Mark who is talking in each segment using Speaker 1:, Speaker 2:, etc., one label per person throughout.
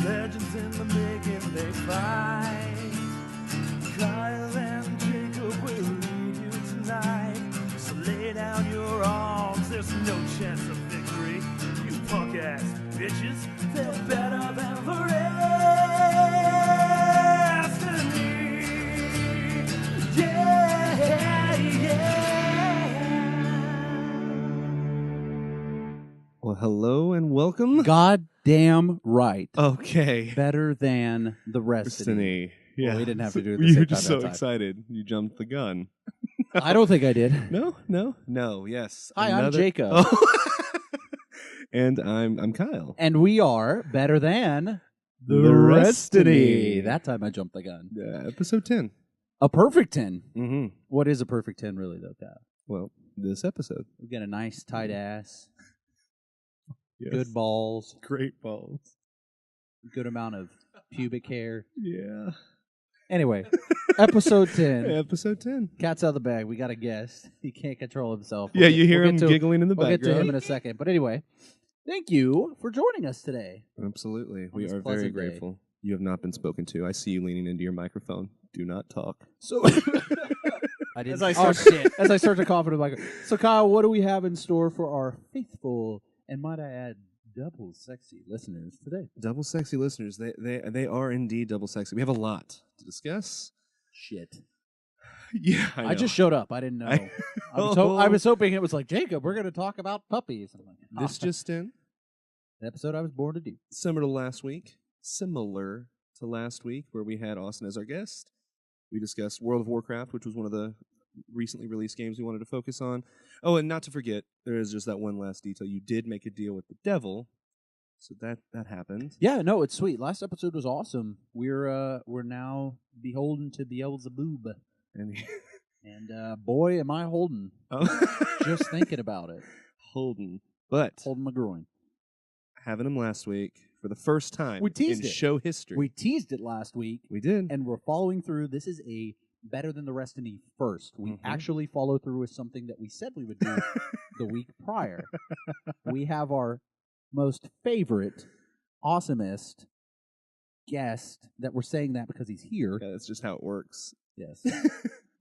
Speaker 1: Legends in the making, they fight. Kyle and Jacob will lead you tonight. So lay down your arms, there's no chance of victory. You punk ass bitches, they're better than the rest of me. Yeah, yeah.
Speaker 2: Well, hello and welcome.
Speaker 3: Goddamn right.
Speaker 2: Okay.
Speaker 3: Better than the rest of you.
Speaker 2: Destiny. Yeah.
Speaker 3: Well, we didn't have to do it the
Speaker 2: You
Speaker 3: same
Speaker 2: were
Speaker 3: time
Speaker 2: just so
Speaker 3: that time.
Speaker 2: excited. You jumped the gun.
Speaker 3: I don't think I did.
Speaker 2: No. Yes.
Speaker 3: Hi, I'm Jacob.
Speaker 2: Oh. And I'm Kyle.
Speaker 3: And we are better than
Speaker 2: The Restiny.
Speaker 3: That time I jumped the gun.
Speaker 2: Episode 10.
Speaker 3: A perfect 10.
Speaker 2: Mm-hmm.
Speaker 3: What is a perfect 10 really, though, Kyle?
Speaker 2: Well, this episode.
Speaker 3: We got a nice tight ass,
Speaker 2: Yes.
Speaker 3: good balls,
Speaker 2: Great balls.
Speaker 3: good amount of pubic hair.
Speaker 2: Yeah.
Speaker 3: Anyway, episode 10.
Speaker 2: Episode 10.
Speaker 3: Cat's out of the bag. We got a guest. He can't control himself.
Speaker 2: Yeah, you hear him
Speaker 3: to-
Speaker 2: giggling in the
Speaker 3: We'll get to him
Speaker 2: background.
Speaker 3: in a second. But anyway, thank you for joining us today.
Speaker 2: Absolutely. We
Speaker 3: this
Speaker 2: are very
Speaker 3: pleasant day.
Speaker 2: grateful. You have not been spoken to. I see you leaning into your microphone. Do not talk.
Speaker 3: So,
Speaker 4: I didn't.
Speaker 3: as I start to cough into the microphone. So, Kyle, what do we have in store for our faithful and, might I add, double sexy listeners today?
Speaker 2: Double sexy listeners. They are indeed double sexy. We have a lot to discuss.
Speaker 3: Shit.
Speaker 2: Yeah, I know.
Speaker 3: just showed up. I didn't know. I was hoping it was like, Jacob, we're going to talk about puppies. I'm like,
Speaker 2: This just in.
Speaker 3: the episode I was born to do.
Speaker 2: Similar to last week, where we had Austin as our guest. We discussed World of Warcraft, which was one of the recently released games we wanted to focus on. Oh, and not to forget, there is just that one last detail. You did make a deal with the devil, so that happened.
Speaker 3: Yeah, no, it's sweet. Last episode was awesome. We're now beholden to Beelzebub.
Speaker 2: And
Speaker 3: And boy, am I holding. Just thinking about it.
Speaker 2: Holden. But
Speaker 3: Holding my groin.
Speaker 2: having him last week for the first time
Speaker 3: We teased
Speaker 2: in
Speaker 3: it.
Speaker 2: show history.
Speaker 3: We teased it last week.
Speaker 2: We did.
Speaker 3: And we're following through. This is a better than the rest of me first. We actually follow through with something that we said we would do the week prior. We have our most favorite, awesomest guest that we're saying that because he's here.
Speaker 2: Yeah, that's just how it works.
Speaker 3: Yes.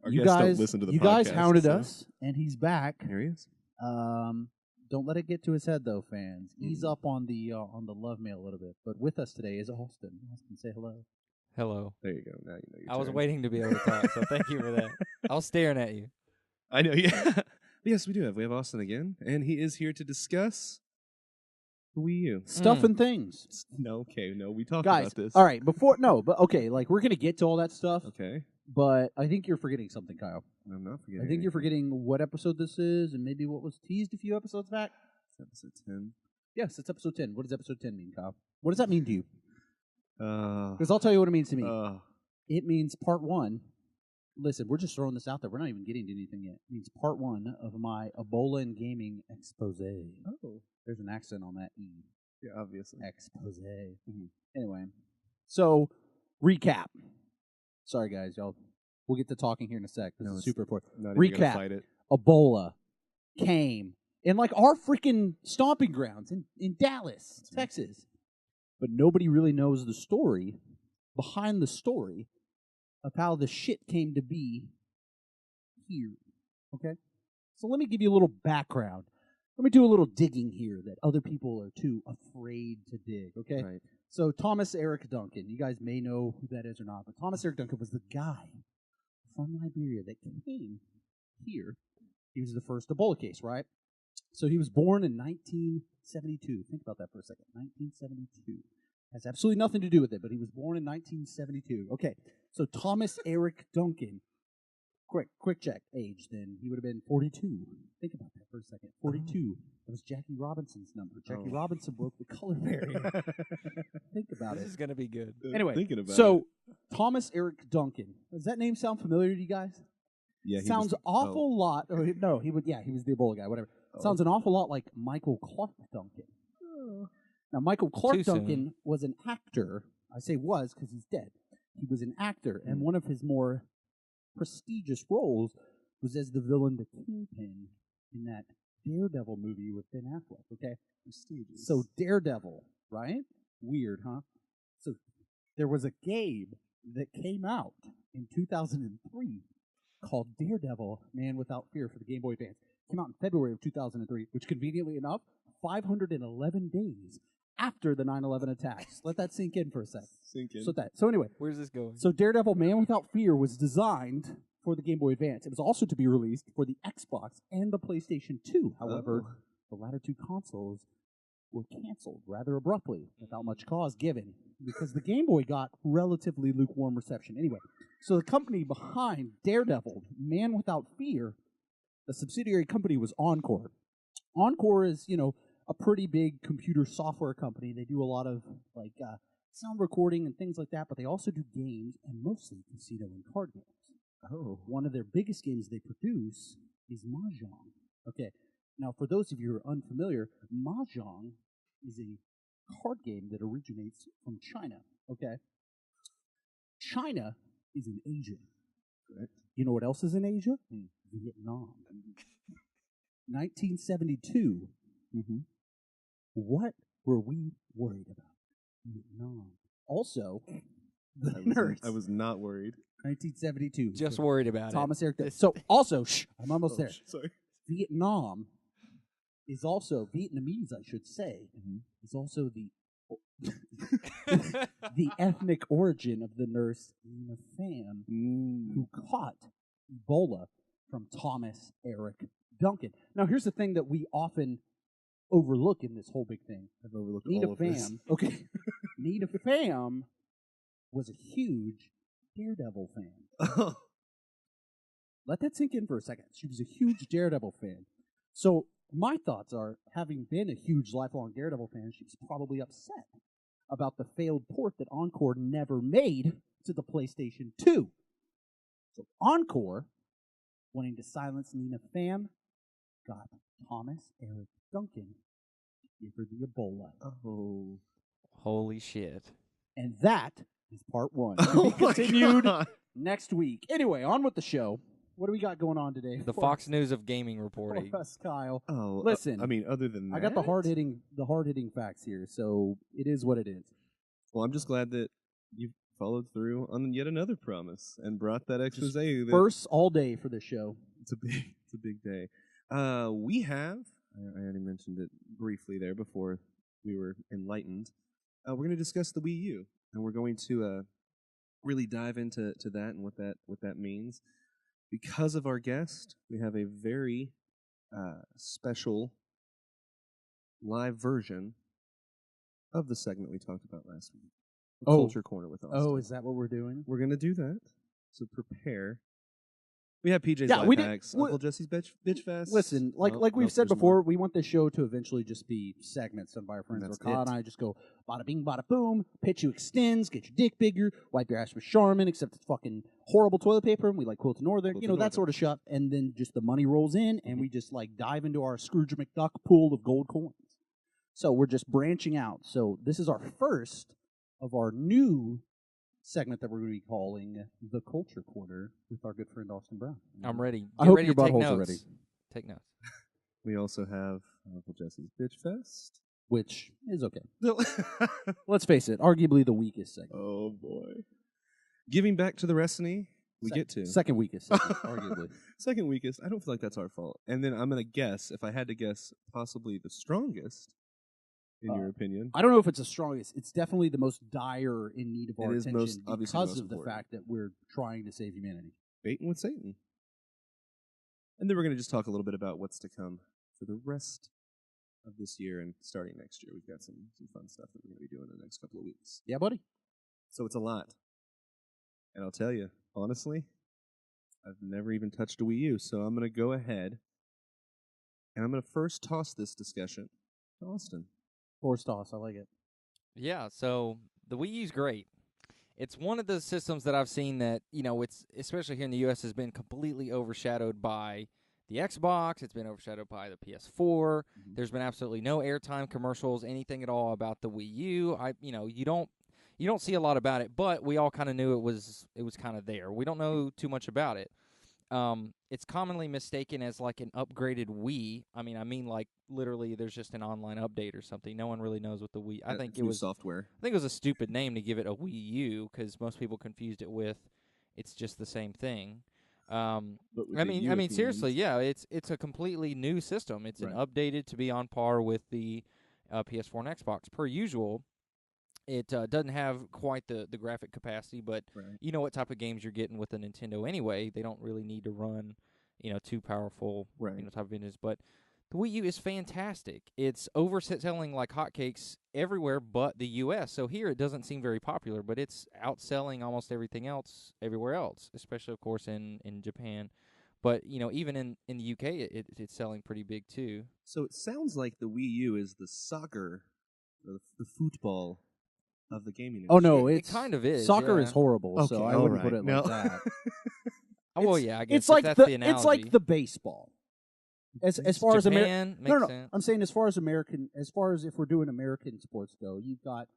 Speaker 2: Our
Speaker 3: you
Speaker 2: guests
Speaker 3: guys,
Speaker 2: don't listen to the
Speaker 3: you
Speaker 2: podcast.
Speaker 3: guys hounded
Speaker 2: so-
Speaker 3: us, and he's back.
Speaker 2: Here he is.
Speaker 3: Don't let it get to his head, though, fans. Ease up on the love mail a little bit. But with us today is Austin. Austin, say hello.
Speaker 4: Hello.
Speaker 2: There you go. Now you know your
Speaker 4: I was
Speaker 2: turn.
Speaker 4: waiting to be able to talk, so thank you for that. I was staring at you.
Speaker 2: I know, yeah. Yes, we do have. We have Austin again, and he is here to discuss the Wii U.
Speaker 3: Stuff and things.
Speaker 2: No, we talked
Speaker 3: Guys,
Speaker 2: about this.
Speaker 3: all right, but okay, like, we're going to get to all that stuff,
Speaker 2: Okay.
Speaker 3: but I think you're forgetting something, Kyle.
Speaker 2: I'm not forgetting.
Speaker 3: I think you're forgetting what episode this is and maybe what was teased a few episodes back.
Speaker 2: It's episode 10.
Speaker 3: Yes, it's episode 10. What does episode 10 mean, Kyle? What does that mean to you?
Speaker 2: Uh,
Speaker 3: Because I'll tell you what it means to me.
Speaker 2: uh,
Speaker 3: It means part one. Listen, we're just throwing this out there. We're not even getting to anything yet. It means part one of my Ebola and Gaming expose.
Speaker 2: oh.
Speaker 3: There's an accent on that E.
Speaker 2: Yeah, obviously.
Speaker 3: Expose. Anyway, so recap. Sorry, guys, y'all. We'll get to talking here in a sec. This
Speaker 2: No,
Speaker 3: is
Speaker 2: it's
Speaker 3: super important.
Speaker 2: Not even gonna
Speaker 3: Recap.
Speaker 2: fight it.
Speaker 3: Ebola came in like our freaking stomping grounds in Dallas, Texas. But nobody really knows the story behind the story of how the shit came to be here. Okay? So let me give you a little background. Let me do a little digging here that other people are too afraid to dig, okay?
Speaker 2: Right.
Speaker 3: So Thomas Eric Duncan, you guys may know who that is or not, but Thomas Eric Duncan was the guy from Liberia that came here. He was the first Ebola case, right? So he was born in 1972. Think about that for a second. 1972. Has absolutely nothing to do with it, but he was born in 1972. Okay, so Thomas Eric Duncan. Quick check. Age, then. He would have been 42. Think about that for a second. 42. That was Jackie Robinson's number. Jackie Robinson broke the color barrier. Think about
Speaker 4: This
Speaker 3: it.
Speaker 4: is going to be good.
Speaker 3: Anyway,
Speaker 2: Thinking about
Speaker 3: so
Speaker 2: it.
Speaker 3: Thomas Eric Duncan. Does that name sound familiar to you guys?
Speaker 2: Yeah, he
Speaker 3: Sounds
Speaker 2: was,
Speaker 3: awful lot. Oh, no, he was the Ebola guy, whatever. Sounds an awful lot like Michael Clark Duncan. Now, Michael Clark
Speaker 4: Too soon.
Speaker 3: Duncan was an actor. I say was because he's dead. He was an actor, and one of his more prestigious roles was as the villain, the Kingpin, in that Daredevil movie with Ben Affleck. Okay,
Speaker 2: prestigious.
Speaker 3: so Daredevil, right? Weird, huh? So there was a game that came out in 2003 called Daredevil Man Without Fear for the Game Boy Advance. Came out in February of 2003, which conveniently enough, 511 days after the 9/11 attacks. Let that sink in for a second. So anyway,
Speaker 4: Where's this going?
Speaker 3: so Daredevil Man Without Fear was designed for the Game Boy Advance. It was also to be released for the Xbox and the PlayStation 2. However, the latter two consoles were canceled rather abruptly without much cause given because the Game Boy got relatively lukewarm reception. Anyway, so the company behind Daredevil Man Without Fear, the subsidiary company was Encore. Encore is, a pretty big computer software company. They do a lot of sound recording and things like that, but they also do games and mostly casino and card games.
Speaker 2: Oh.
Speaker 3: One of their biggest games they produce is Mahjong. Okay, now for those of you who are unfamiliar, Mahjong is a card game that originates from China. Okay, China is in Asia.
Speaker 2: Correct.
Speaker 3: You know what else is in Asia? Vietnam. 1972.
Speaker 2: Mm-hmm.
Speaker 3: What were we worried about? Vietnam. Also, the nerds.
Speaker 2: I was not worried.
Speaker 3: 1972.
Speaker 4: Just worried about
Speaker 3: Thomas Eric.
Speaker 4: This-
Speaker 3: So also, I'm almost there.
Speaker 2: Sorry.
Speaker 3: Vietnam is also Vietnamese, I should say, is also the ethnic origin of the nurse Nina Pham, who caught Ebola from Thomas Eric Duncan. Now, here's the thing that we often overlook in this whole big thing.
Speaker 2: I've overlooked
Speaker 3: Nina
Speaker 2: all of this.
Speaker 3: Pham, okay, Nina Pham was a huge Daredevil fan.
Speaker 2: Oh.
Speaker 3: Let that sink in for a second. She was a huge Daredevil fan. So my thoughts are, having been a huge lifelong Daredevil fan, she was probably upset about the failed port that Encore never made to the PlayStation 2. So Encore, wanting to silence Nina Pham, got Thomas Eric Duncan to give her the Ebola.
Speaker 2: Oh.
Speaker 4: Holy shit.
Speaker 3: And that is part one. To
Speaker 2: Oh
Speaker 3: be
Speaker 2: my
Speaker 3: continued
Speaker 2: God.
Speaker 3: next week. Anyway, on with the show. What do we got going on today?
Speaker 4: The Fox News of gaming reporting.
Speaker 3: For us, Kyle.
Speaker 2: Oh,
Speaker 3: Listen,
Speaker 2: I mean, other than that,
Speaker 3: I got the hard hitting facts here, so it is what it is.
Speaker 2: Well, I'm just glad that you followed through on yet another promise and brought that expose. That
Speaker 3: First all day for this show.
Speaker 2: it's a big day. We have. I already mentioned it briefly there before we were enlightened. We're going to discuss the Wii U, and we're going to really dive into that and what that means. Because of our guest, we have a very special live version of the segment we talked about last week. Culture Corner with Austin.
Speaker 3: Oh, is that what we're doing?
Speaker 2: We're going to do that. So prepare. We have PJ's
Speaker 3: Yeah,
Speaker 2: Life
Speaker 3: we did-
Speaker 2: Hacks,
Speaker 3: we-
Speaker 2: Uncle Jesse's Bitch Fest.
Speaker 3: Listen, like
Speaker 2: Nope,
Speaker 3: we've said
Speaker 2: there's
Speaker 3: before,
Speaker 2: more.
Speaker 3: we want this show to eventually just be segments done by our friends. Where
Speaker 2: that's
Speaker 3: Kyle
Speaker 2: it.
Speaker 3: and I just go bada bing, bada boom, pitch you extends, get your dick bigger, wipe your ass with Charmin, except it's fucking horrible toilet paper, and we like Quilted Northern,
Speaker 2: Quilted
Speaker 3: that
Speaker 2: Northern.
Speaker 3: sort of shit. And then just the money rolls in, and we just like dive into our Scrooge McDuck pool of gold coins. So we're just branching out. So this is our first of our new segment that we're going to be calling the Culture Corner with our good friend Austin Brown.
Speaker 4: I'm ready.
Speaker 3: I
Speaker 4: Get
Speaker 3: hope
Speaker 4: ready
Speaker 3: your
Speaker 4: to take
Speaker 3: buttholes are
Speaker 4: notes.
Speaker 3: ready.
Speaker 4: Take notes.
Speaker 2: We also have Uncle Jesse's Bitch Fest.
Speaker 3: Which is okay. Let's face it, arguably the weakest segment.
Speaker 2: Oh, boy. Giving back to the wrestling, we get to.
Speaker 3: Second weakest segment, arguably.
Speaker 2: Second weakest. I don't feel like that's our fault. And then I'm going to guess, if I had to guess, possibly the strongest, in your opinion.
Speaker 3: I don't know if it's the strongest. It's definitely the most dire in need of our
Speaker 2: It is
Speaker 3: attention
Speaker 2: most- obviously
Speaker 3: because
Speaker 2: most
Speaker 3: of the
Speaker 2: important.
Speaker 3: fact that we're trying to save humanity.
Speaker 2: Baiting with Satan. And then we're going to just talk a little bit about what's to come for the rest of this year and starting next year. We've got some fun stuff that we're going to be doing in the next couple of weeks.
Speaker 3: Yeah, buddy?
Speaker 2: So it's a lot. And I'll tell you, honestly, I've never even touched a Wii U, so I'm going to go ahead and I'm going to first toss this discussion to Austin.
Speaker 3: Horse toss, I like it.
Speaker 4: Yeah, so the Wii U's great. It's one of the systems that I've seen that, it's especially here in the U.S. has been completely overshadowed by the Xbox. It's been overshadowed by the PS4.
Speaker 3: Mm-hmm.
Speaker 4: There's been absolutely no airtime commercials, anything at all about the Wii U. You don't see a lot about it, but we all kind of knew it was kind of there. We don't know too much about it. it's commonly mistaken as like an upgraded Wii. I mean like literally there's just an online update or something. No one really knows what the Wii. I think
Speaker 2: It's
Speaker 4: it
Speaker 2: new
Speaker 4: was
Speaker 2: software.
Speaker 4: I think it was a stupid name to give it a Wii U because most people confused it with it's just the same thing.
Speaker 2: But with
Speaker 4: I
Speaker 2: the
Speaker 4: mean,
Speaker 2: U, it
Speaker 4: seriously,
Speaker 2: means-
Speaker 4: yeah, it's a completely new system. It's
Speaker 2: Right.
Speaker 4: an updated to be on par with the PS4 and Xbox. Per usual, it doesn't have quite the graphic capacity, but
Speaker 2: Right.
Speaker 4: you know what type of games you're getting with the Nintendo anyway. They don't really need to run, too powerful,
Speaker 2: Right.
Speaker 4: type of engines. But the Wii U is fantastic. It's overselling like hotcakes everywhere but the U.S. So here it doesn't seem very popular, but it's outselling almost everything else everywhere else, especially, of course, in Japan. But, even in the U.K., it's selling pretty big, too.
Speaker 2: So it sounds like the Wii U is the soccer, or the football of the gaming industry.
Speaker 3: Oh no,
Speaker 4: It
Speaker 3: it's
Speaker 4: kind of is,
Speaker 3: Soccer
Speaker 4: yeah.
Speaker 3: is horrible,
Speaker 2: Okay,
Speaker 3: so I
Speaker 2: all
Speaker 3: wouldn't put
Speaker 2: right.
Speaker 3: it
Speaker 2: No.
Speaker 3: like that.
Speaker 4: Oh, well,
Speaker 3: It's-
Speaker 4: yeah, I guess
Speaker 3: it's like
Speaker 4: if that's the
Speaker 3: it's like
Speaker 4: analogy.
Speaker 3: the baseball. As far as
Speaker 4: Japan makes
Speaker 3: no,
Speaker 4: sense.
Speaker 3: I'm saying as far as if we're doing American sports go, you've got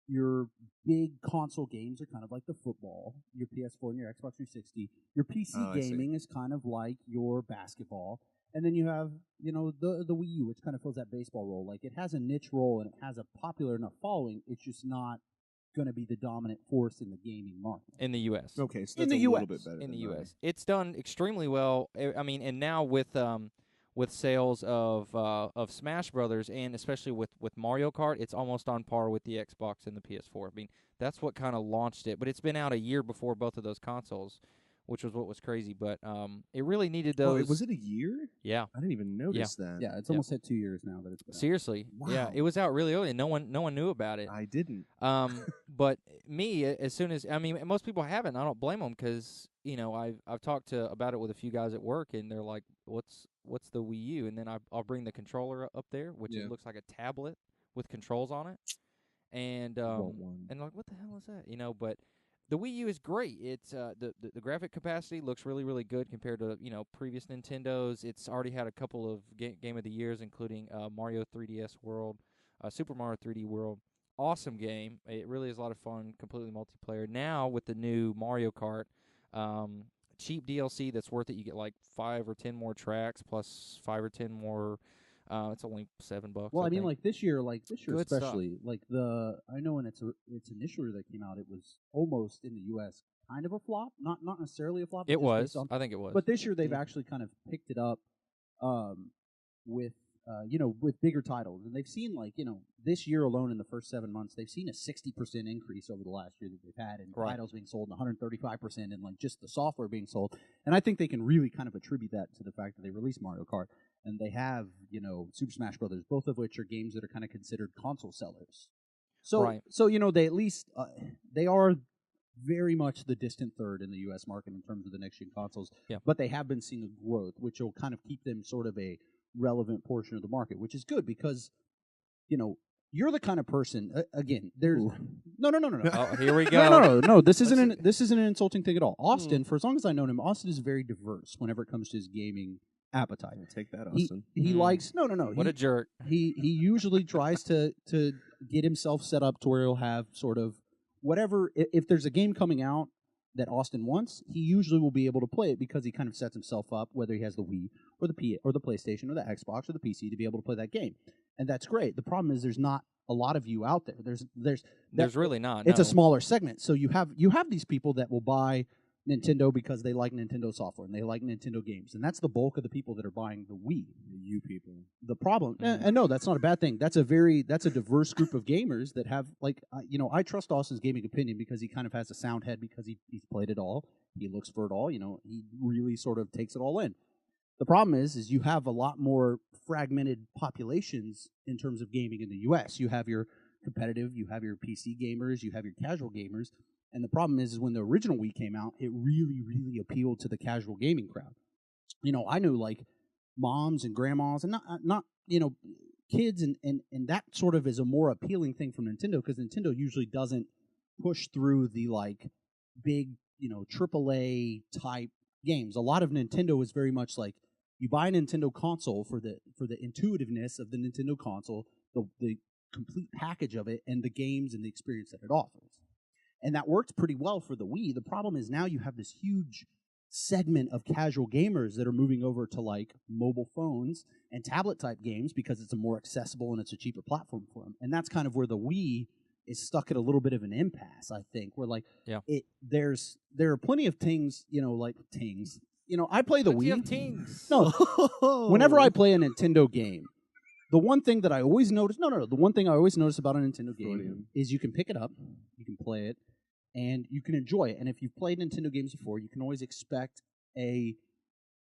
Speaker 3: your big console games are kind of like the football, your PS4 and your Xbox 360. Your PC
Speaker 2: Oh, I see.
Speaker 3: gaming is kind of like your basketball, and then you have the Wii U, which kind of fills that baseball role. Like it has a niche role and it has a popular enough following. It's just not going to be the dominant force in the gaming market.
Speaker 4: In the U.S.
Speaker 2: Okay, so
Speaker 3: In
Speaker 2: that's
Speaker 3: the
Speaker 2: a little
Speaker 3: US.
Speaker 2: bit better
Speaker 4: In the
Speaker 2: than mine.
Speaker 4: U.S. It's done extremely well. I mean, and now with sales of Smash Brothers and especially with Mario Kart, it's almost on par with the Xbox and the PS4. I mean, that's what kind of launched it. But it's been out a year before both of those consoles, which was what was crazy. But it really needed
Speaker 2: Oh,
Speaker 4: those.
Speaker 2: was it a year?
Speaker 4: Yeah.
Speaker 2: I didn't even notice that.
Speaker 3: Yeah, it's almost hit 2 years now that it's been out.
Speaker 4: Seriously. Yeah,
Speaker 2: Wow.
Speaker 4: it was out really early, and no one knew about it.
Speaker 2: I didn't.
Speaker 4: But me, as soon as most people haven't. I don't blame them because I've talked about it with a few guys at work, and they're like, "What's the Wii U?" And then I'll bring the controller up there, which
Speaker 2: Yeah.
Speaker 4: it looks like a tablet with controls on it, and
Speaker 2: Want one.
Speaker 4: and like, what the hell is that? But the Wii U is great. It's the graphic capacity looks really really good compared to previous Nintendos. It's already had a couple of game of the years, including Mario 3DS World, Super Mario 3D World. Awesome game. It really is a lot of fun, completely multiplayer. Now with the new Mario Kart, cheap DLC that's worth it. You get like 5 or 10 more tracks plus 5 or 10 more. It's only $7.
Speaker 3: Well, I mean,
Speaker 4: think.
Speaker 3: like this year
Speaker 4: Good stuff.
Speaker 3: especially, like I know when its initial year that came out, it was almost in the U.S. kind of a flop, not necessarily a flop. but
Speaker 4: It
Speaker 3: just
Speaker 4: was.
Speaker 3: based on-
Speaker 4: I think it was.
Speaker 3: But this year they've actually kind of picked it up, with with bigger titles, and they've seen this year alone in the first 7 months they've seen a 60% increase over the last year that they've had in
Speaker 4: Right.
Speaker 3: titles being sold, and 135% in like just the software being sold. And I think they can really kind of attribute that to the fact that they released Mario Kart and they have Super Smash Brothers, both of which are games that are kind of considered console sellers. So
Speaker 4: Right.
Speaker 3: so they at least they are very much the distant third in the U.S. market in terms of the next gen consoles.
Speaker 4: Yeah.
Speaker 3: But they have been seeing a growth, which will kind of keep them sort of a relevant portion of the market, which is good because, you're the kind of person. Again, there's no.
Speaker 4: Oh, here we go.
Speaker 3: No. This isn't an insulting thing at all. Austin, for as long as I've known him, Austin is very diverse whenever it comes to his gaming appetite.
Speaker 2: I'll take that,
Speaker 3: He
Speaker 2: Austin.
Speaker 3: likes no.
Speaker 4: What a jerk.
Speaker 3: He usually tries to get himself set up to where he'll have sort of whatever. If there's a game coming out that Austin wants, he usually will be able to play it because he kind of sets himself up, whether he has the Wii or the PlayStation or the Xbox or the PC, to be able to play that game, and that's great. The problem is there's not a lot of you out there. There's
Speaker 4: really not.
Speaker 3: It's
Speaker 4: no.
Speaker 3: a smaller segment, so you have these people that will buy Nintendo because they like Nintendo software and they like Nintendo games, and that's the bulk of the people that are buying the Wii.
Speaker 2: You people.
Speaker 3: The problem, and no, that's not a bad thing. That's a diverse group of gamers that have I trust Austin's gaming opinion because he kind of has a sound head because he's played it all. He looks for it all. He really sort of takes it all in. The problem is you have a lot more fragmented populations in terms of gaming in the U.S. You have your competitive, you have your PC gamers, you have your casual gamers. And the problem is when the original Wii came out, it really, really appealed to the casual gaming crowd. I knew like moms and grandmas and not kids and that sort of is a more appealing thing from Nintendo because Nintendo usually doesn't push through the like big AAA type games. A lot of Nintendo is very much like you buy a Nintendo console for the intuitiveness of the Nintendo console, the complete package of it, and the games and the experience that it offers. And that worked pretty well for the Wii. The problem is now you have this huge segment of casual gamers that are moving over to like mobile phones and tablet type games because it's a more accessible and it's a cheaper platform for them. And that's kind of where the Wii is stuck at a little bit of an impasse, I think, where like there are plenty of things, like things. I play the
Speaker 4: Plenty
Speaker 3: Wii.
Speaker 4: of tings.
Speaker 3: No, whenever I play a Nintendo game, the one thing that I always notice, the one thing I always notice about a Nintendo game is you can pick it up, you can play it, and you can enjoy it. And if you've played Nintendo games before, you can always expect a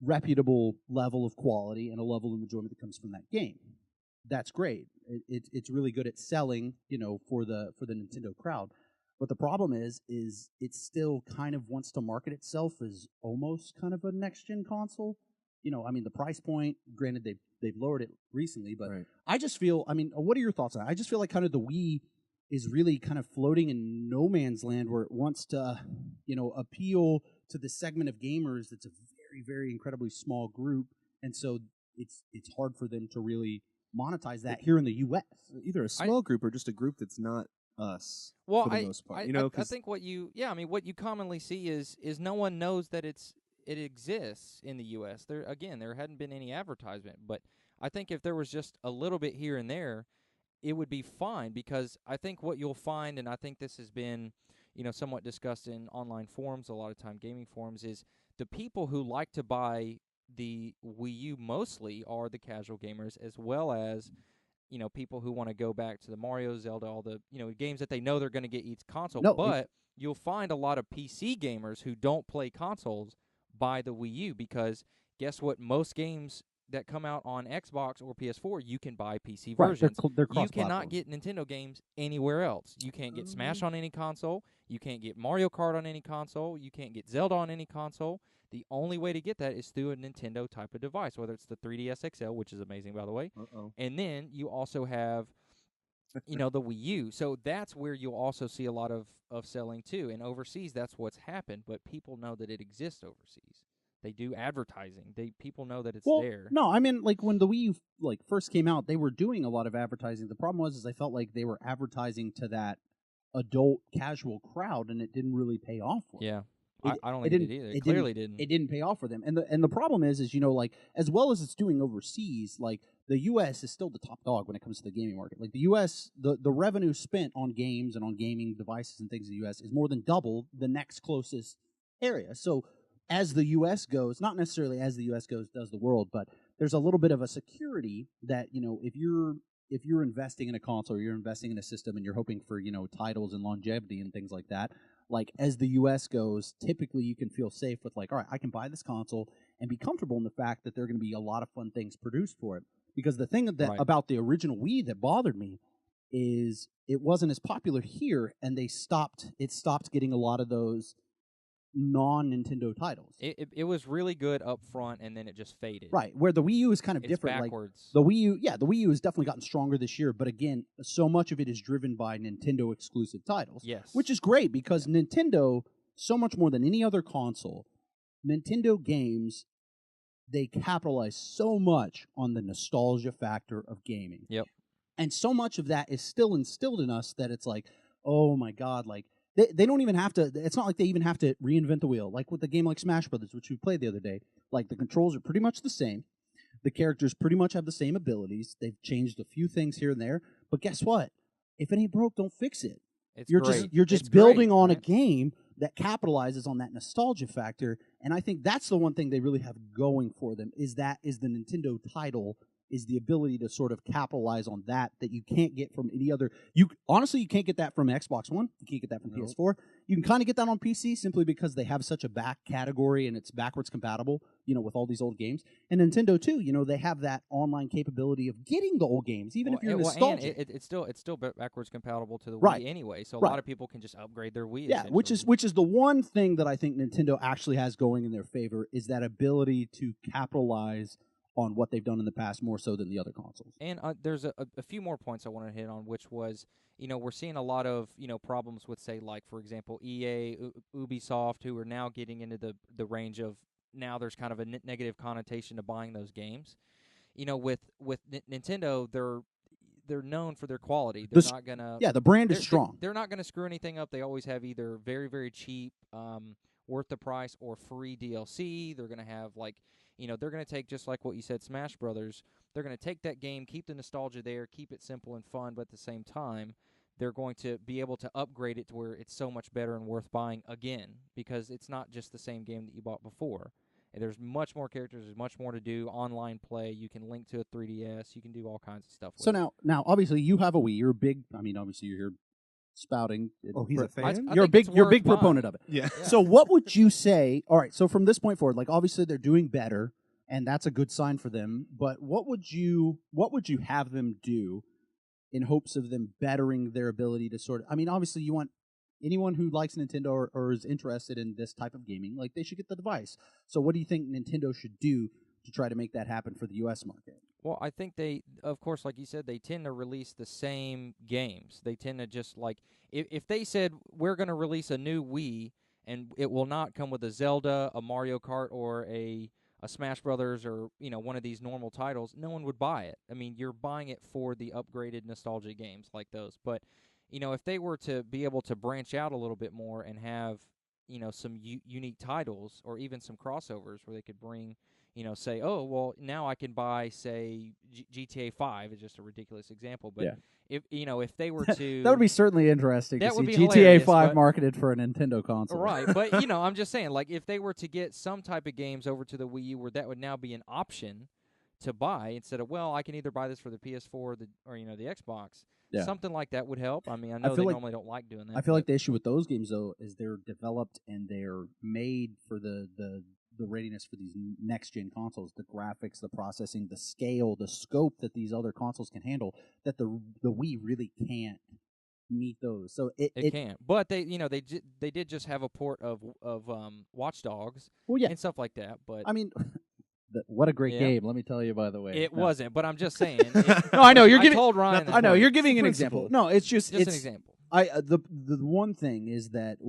Speaker 3: reputable level of quality and a level of enjoyment that comes from that game. That's great. It's really good at selling, for the Nintendo crowd. But the problem is it still kind of wants to market itself as almost kind of a next gen console. The price point. Granted, they've lowered it recently, but right. I just feel. What are your thoughts on it? I just feel like kind of the Wii is really kind of floating in no man's land where it wants to, appeal to the segment of gamers that's a very, very incredibly small group, and so it's hard for them to really monetize that here in the U.S.
Speaker 2: Either a small group or just a group that's not us.
Speaker 4: Well,
Speaker 2: for the most part.
Speaker 4: I think what you commonly see is no one knows that it exists in the U.S. There hadn't been any advertisement, but I think if there was just a little bit here and there, it would be fine, because I think what you'll find, and I think this has been, somewhat discussed in online forums, a lot of time gaming forums, is the people who like to buy the Wii U mostly are the casual gamers, as well as, people who want to go back to the Mario, Zelda, all the, games that they know they're going to get each console. But you'll find a lot of PC gamers who don't play consoles buy the Wii U, because guess what? Most games that come out on Xbox or PS4, you can buy PC versions.
Speaker 3: They're
Speaker 4: you cannot get Nintendo games anywhere else. You can't get Smash on any console. You can't get Mario Kart on any console. You can't get Zelda on any console. The only way to get that is through a Nintendo type of device, whether it's the 3DS XL, which is amazing, by the way. And then you also have, the Wii U. So that's where you'll also see a lot of selling, too. And overseas, that's what's happened. But people know that it exists overseas. They do advertising. People know that it's there.
Speaker 3: No, like when the Wii U first came out, they were doing a lot of advertising. The problem was I felt like they were advertising to that adult casual crowd, and it didn't really pay off for them.
Speaker 4: Yeah. I don't think it did either. It clearly didn't.
Speaker 3: It didn't pay off for them. And the problem is as well as it's doing overseas, like the U.S. is still the top dog when it comes to the gaming market. Like the U.S., the revenue spent on games and on gaming devices and things in the U.S. is more than double the next closest area. So as the U.S. goes, not necessarily as the U.S. goes does the world, but there's a little bit of a security that, if you're investing in a console or you're investing in a system and you're hoping for, titles and longevity and things like that, like as the U.S. goes, typically you can feel safe with all right, I can buy this console and be comfortable in the fact that there are going to be a lot of fun things produced for it. Because the thing about the original Wii that bothered me is it wasn't as popular here, and it stopped getting a lot of those non-Nintendo titles.
Speaker 4: It was really good up front, and then it just faded.
Speaker 3: Right, where the Wii U is kind of different.
Speaker 4: Backwards.
Speaker 3: Like the Wii U has definitely gotten stronger this year, but again, so much of it is driven by Nintendo exclusive titles.
Speaker 4: Yes.
Speaker 3: Which is great, because Nintendo, so much more than any other console, Nintendo games, they capitalize so much on the nostalgia factor of gaming.
Speaker 4: Yep.
Speaker 3: And so much of that is still instilled in us that it's like, oh my God, like, They don't even have to. It's not like they even have to reinvent the wheel. Like with a game like Smash Brothers, which we played the other day, like the controls are pretty much the same. The characters pretty much have the same abilities. They've changed a few things here and there. But guess what? If it ain't broke, don't fix it. You're just building on a game that capitalizes on that nostalgia factor. And I think that's the one thing they really have going for them is the Nintendo title, is the ability to sort of capitalize on that you can't get from any other. Honestly, you can't get that from Xbox One. You can't get that from PS4. You can kind of get that on PC simply because they have such a back category and it's backwards compatible, with all these old games. And Nintendo too, they have that online capability of getting the old games, even if you're nostalgic.
Speaker 4: And it's still backwards compatible to the Wii anyway. So a lot of people can just upgrade their Wii.
Speaker 3: Yeah, which is the one thing that I think Nintendo actually has going in their favor, is that ability to capitalize on what they've done in the past more so than the other consoles.
Speaker 4: And there's a few more points I want to hit on, which was, we're seeing a lot of, problems with, say, like, for example, EA, Ubisoft, who are now getting into the range of, now there's kind of a negative connotation to buying those games. With Nintendo, they're known for their quality. They're not going to...
Speaker 3: Yeah, the brand is strong.
Speaker 4: They're not going to screw anything up. They always have either very, very cheap... worth the price or free DLC. They're going to have they're going to take, just like what you said, Smash Brothers. They're going to take that game, keep the nostalgia there, keep it simple and fun, but at the same time, they're going to be able to upgrade it to where it's so much better and worth buying again, because it's not just the same game that you bought before. There's much more characters. There's much more to do. Online play. You can link to a 3DS. You can do all kinds of stuff with
Speaker 3: So
Speaker 4: it.
Speaker 3: now, obviously, you have a Wii. You're a big. I mean, obviously, you're here spouting.
Speaker 2: Oh, he's a fan?
Speaker 4: I
Speaker 3: You're a
Speaker 4: think
Speaker 3: big.
Speaker 4: it's
Speaker 3: You're a big
Speaker 4: worth
Speaker 3: proponent
Speaker 4: buying.
Speaker 3: of it.
Speaker 2: Yeah.
Speaker 3: So, what would you say? All right. So, from this point forward, like obviously, they're doing better, and that's a good sign for them. But what would you have them do in hopes of them bettering their ability to sort of? I mean, obviously, you want anyone who likes Nintendo or is interested in this type of gaming, like they should get the device. So, what do you think Nintendo should do to try to make that happen for the U.S. market?
Speaker 4: Well, I think they, of course, like you said, they tend to release the same games. They tend to just if they said we're going to release a new Wii and it will not come with a Zelda, a Mario Kart, or a Smash Brothers, or one of these normal titles, no one would buy it. I mean, you're buying it for the upgraded nostalgia games like those. But if they were to be able to branch out a little bit more and have some unique titles, or even some crossovers where they could bring. Say, oh, well, now I can buy, say, GTA 5 is just a ridiculous example, but if they were to...
Speaker 3: That would be certainly interesting
Speaker 4: That
Speaker 3: to
Speaker 4: would
Speaker 3: see
Speaker 4: be
Speaker 3: GTA
Speaker 4: hilarious,
Speaker 3: 5
Speaker 4: but-
Speaker 3: marketed for a Nintendo console.
Speaker 4: Right, but, I'm just saying, like, if they were to get some type of games over to the Wii U where that would now be an option to buy, instead of, well, I can either buy this for the PS4 or the Xbox,
Speaker 3: Yeah.
Speaker 4: something like that would help. I mean, I know
Speaker 3: feel
Speaker 4: they
Speaker 3: like-
Speaker 4: normally don't like doing that.
Speaker 3: I feel like the issue with those games, though, is they're developed and they're made for the readiness for these next-gen consoles, the graphics, the processing, the scale, the scope that these other consoles can handle, that the Wii really can't meet those. So
Speaker 4: it can't. But they they did just have a port of Watch Dogs
Speaker 3: well, yeah.
Speaker 4: and stuff like that, but
Speaker 3: I mean, what a great
Speaker 4: Yeah.
Speaker 3: game, let me tell you, by the way.
Speaker 4: it
Speaker 3: No.
Speaker 4: wasn't. But I'm just saying.
Speaker 3: No, I know, you're
Speaker 4: I
Speaker 3: giving...
Speaker 4: told Ryan.
Speaker 2: the
Speaker 3: I know,
Speaker 2: point.
Speaker 3: you're giving
Speaker 2: It's
Speaker 3: an
Speaker 2: the
Speaker 3: example.
Speaker 2: principle.
Speaker 3: No, it's just...
Speaker 4: Just
Speaker 3: it's
Speaker 4: an example.
Speaker 3: the one thing is that the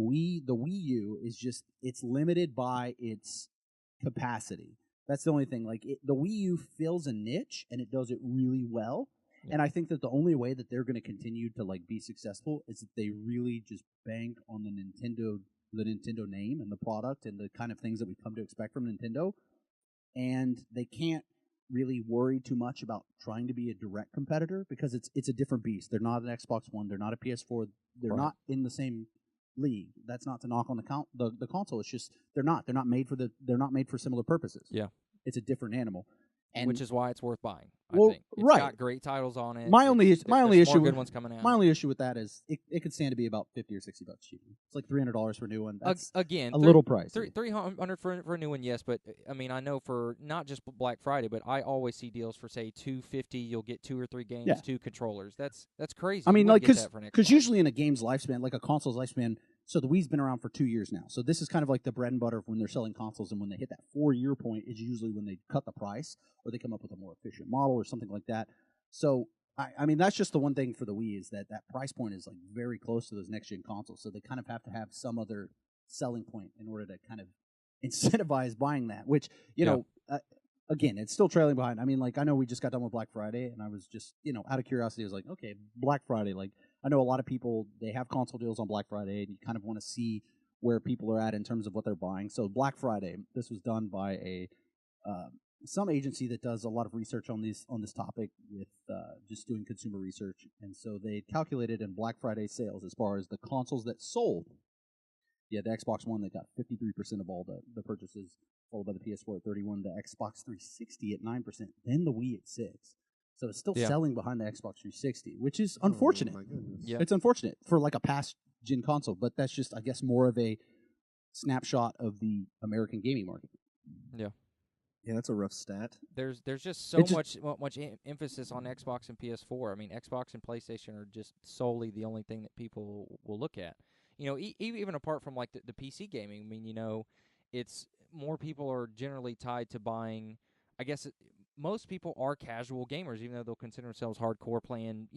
Speaker 3: Wii U is just, it's limited by its capacity. That's the only thing. Like the Wii U fills a niche and it does it really well.
Speaker 4: Yeah.
Speaker 3: And I think that the only way that they're going to continue to be successful is that they really just bank on the Nintendo name and the product and the kind of things that we come to expect from Nintendo. And they can't really worry too much about trying to be a direct competitor because it's a different beast. They're not an Xbox One. They're not a PS4. They're
Speaker 4: Right.
Speaker 3: not in the same league. That's not to knock on the console. It's just they're not made for similar purposes.
Speaker 4: Yeah.
Speaker 3: It's a different animal. And
Speaker 4: Which is why it's worth buying.
Speaker 3: Well,
Speaker 4: I think it's
Speaker 3: right.
Speaker 4: got great titles on it.
Speaker 3: My only
Speaker 4: There's
Speaker 3: issue
Speaker 4: more good
Speaker 3: with-
Speaker 4: ones coming out.
Speaker 3: my only issue with that is it could stand to be about $50 or $60 cheaper. It's like $300 for a new one. That's
Speaker 4: Again,
Speaker 3: a little pricey.
Speaker 4: 300 for a new one, yes, but I mean, I know for not just Black Friday, but I always see deals for say $250. You'll get 2 or 3 games,
Speaker 3: Yeah.
Speaker 4: 2 controllers. That's crazy.
Speaker 3: I mean,
Speaker 4: You wouldn't get that for an
Speaker 3: because
Speaker 4: Xbox.
Speaker 3: usually in a game's lifespan, like a console's lifespan, so the Wii's been around for 2 years now. So this is kind of like the bread and butter of when they're selling consoles, and when they hit that 4-year point is usually when they cut the price or they come up with a more efficient model or something like that. So I mean, that's just the one thing for the Wii is that price point is like very close to those next gen consoles. So they kind of have to have some other selling point in order to kind of incentivize buying that. Which know, again, it's still trailing behind. I mean, like I know we just got done with Black Friday, and I was just out of curiosity, I was like, okay, Black Friday. Like I know a lot of people they have console deals on Black Friday, and you kind of want to see where people are at in terms of what they're buying. So Black Friday, this was done by a some agency that does a lot of research on this topic with just doing consumer research, and so they calculated in Black Friday sales as far as the consoles that sold. Yeah, the Xbox One that got 53% of all the purchases, followed by the PS4 at 31%, the Xbox 360 at 9%, then the Wii at 6%. So it's still selling behind the Xbox 360, which is unfortunate.
Speaker 2: Oh, my goodness.
Speaker 4: Yeah.
Speaker 3: It's unfortunate for like a past gen console, but that's just, I guess, more of a snapshot of the American gaming market.
Speaker 2: Yeah, that's a rough stat.
Speaker 4: There's just so much emphasis on Xbox and PS4. I mean, Xbox and PlayStation are just solely the only thing that people will look at. Even apart from like the PC gaming. I mean, it's more people are generally tied to buying. I guess most people are casual gamers, even though they'll consider themselves hardcore playing.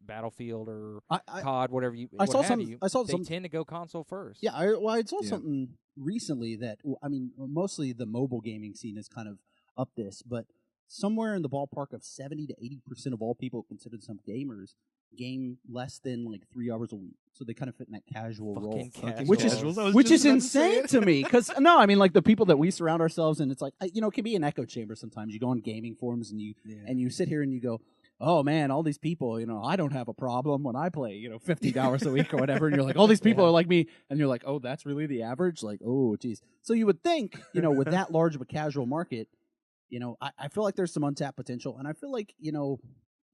Speaker 4: Battlefield or COD, whatever you.
Speaker 3: I saw
Speaker 4: They tend to go console first.
Speaker 3: Yeah, I saw something recently that, I mean, mostly the mobile gaming scene is kind of up this, but somewhere in the ballpark of 70 to 80% of all people consider themselves gamers game less than like 3 hours a week. So they kind of fit in that casual role.
Speaker 4: Fucking casual.
Speaker 3: Which is
Speaker 2: Casuals, I was
Speaker 3: which
Speaker 2: just
Speaker 3: is
Speaker 2: about to say
Speaker 3: insane
Speaker 2: it.
Speaker 3: to me, because no, I mean like the people that we surround ourselves in, it's like it can be an echo chamber sometimes. You go on gaming forums and you sit here and you go, oh man, all these people, I don't have a problem when I play 15 hours a week or whatever, and you're like, all these people are like me, and you're like, oh, that's really the average, like, oh geez. So you would think with that large of a casual market, I feel like there's some untapped potential, and I feel like